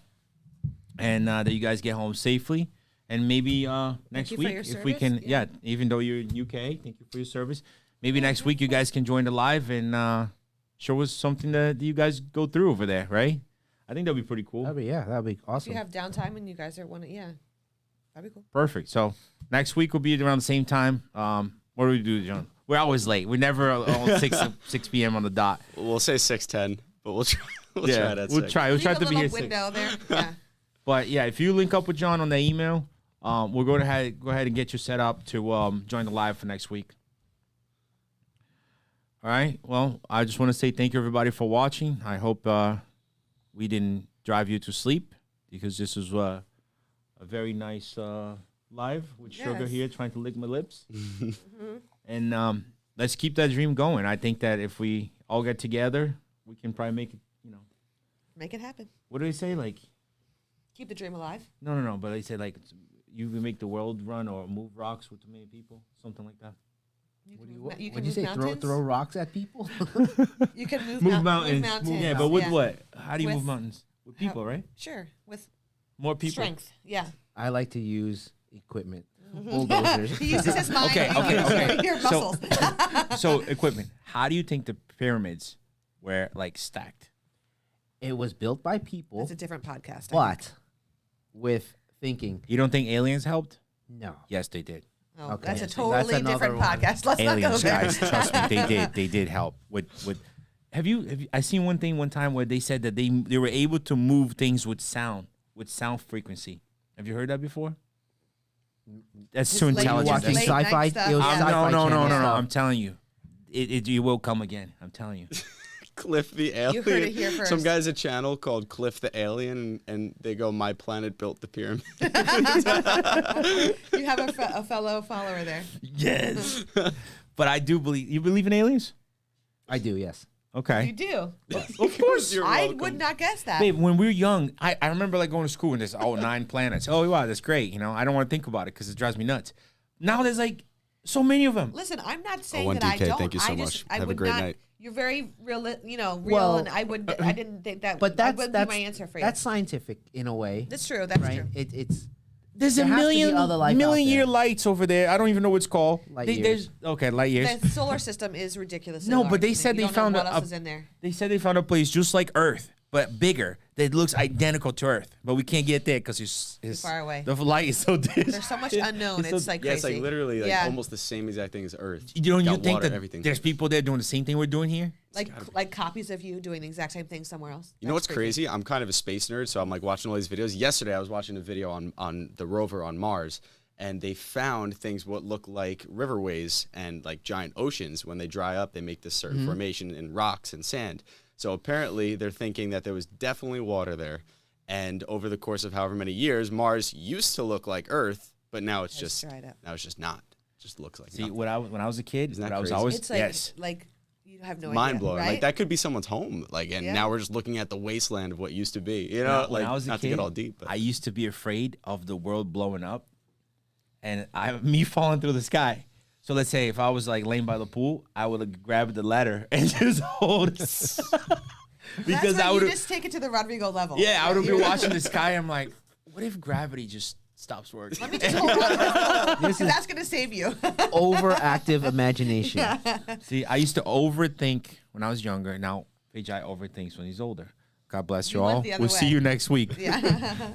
and that you guys get home safely. And maybe next you for week, your if we service. can, Yeah. even though you're in UK, thank you for your service. Maybe next week you guys can join the live and show us something that you guys go through over there, right? I think that'd be pretty cool. That'd be If awesome. you have downtime and you guys are yeah, that'd be cool. Perfect. So next week will be around the same time. What do we do, John? We're always late. We're never on 6 p.m. on the dot. We'll say 6:10, but we'll try. We'll try that. We'll try. We'll try Leave a to be here little 6. window there. Yeah. But yeah, if you link up with John on the email, we'll go ahead and get you set up to join the live for next week. All right. Well, I just want to say thank you everybody for watching. I hope we didn't drive you to sleep because this was a very nice live with Sugar Yes. here trying to lick my lips. And let's keep that dream going. I think that if we all get together, we can probably make it. Make it happen. What do they say? Like. Keep the dream alive. No. But they say like you can make the world run or move rocks with too many people, something like that. What'd you move say? mountains. Throw rocks at people? You can move, Move mountains. mountains. Yeah, but with yeah. what? How do you With move mountains? With people, right? Sure, with More people. strength. Yeah. I like to use equipment, bulldozers. He uses his mind. Okay, you use okay. your So- muscles. So equipment. How do you think the pyramids were like stacked? It was built by people, That's a different podcast. but with thinking. You don't think aliens helped? No. Yes, they did. Oh, Okay, that's a that's totally another different one. podcast. Let's Aliens, not go there. guys, trust me, they did. They did help. With have you I seen one thing one time where they said that they were able to move things with sound frequency. Have you heard that before? That's This too late- intelligent. watching late That's- sci-fi. night stuff. It was Yeah. sci-fi no. channel stuff. I'm telling you, it will come again. I'm telling you. Cliff the Alien. You heard it here first. Some guy's a channel called Cliff the Alien, and they go, "My planet built the pyramid." You have a fellow follower there. Yes. But I do believe. You believe in aliens? I do, yes. You Okay. do. Of course, you're I welcome. would not guess that. Babe, when we were young, I remember like going to school and there's 9 planets. Oh wow, that's great. I don't want to think about it because it drives me nuts. Now there's like so many of them. Listen, I'm not saying one that I DK, don't. thank you so I just, much. I Have a would great not, night. You're very real, real, Well, and I didn't think that. But that that's would that's be my answer for you. That's scientific in a way. That's true. That's right? true. It's There's There a has to be other life out million year there. lights over there. I don't even know what it's called. Light There's okay, light years. The solar system is ridiculously No, large, but they and said you they don't know found what a- else is in there. They said they found a place just like Earth, but bigger. That looks identical to Earth, but we can't get there because it's far away. The light is so distant. There's so much unknown. It's like Yeah, crazy. it's like literally like Yeah. almost the same exact thing as Earth. You don't Got you think water, that everything. there's people there doing the same thing we're doing here? like copies of you doing the exact same thing somewhere else. You know That's what's crazy? I'm kind of a space nerd, so I'm like watching all these videos. Yesterday, I was watching a video on the rover on Mars, and they found things what look like riverways and like giant oceans. When they dry up, they make this certain formation in rocks and sand. So apparently, they're thinking that there was definitely water there. And over the course of however many years, Mars used to look like Earth, but now it's just dried up. now it's just not. It just looks like See, nothing. when I was a kid, Isn't that I was crazy? always It's like yes. like you have no Mind idea, blowing. right? Like that could be someone's home. Like, and Yeah. now we're just looking at the wasteland of what used to be. You know, When like I was a not kid, to get all deep. But I used to be afraid of the world blowing up, and me falling through the sky. So let's say if I was like laying by the pool, I would have grabbed the ladder and just hold it. Because That's I why would you have. just take it to the Rodrigo level. Yeah, I would have been You- watching the sky. I'm like, what if gravity just stops working? Let me just hold on. Because that's gonna save you. Overactive imagination. See, I used to overthink when I was younger. Now, Vijay overthinks when he's older. God bless you You went all. the other We'll see way. you next week. Yeah.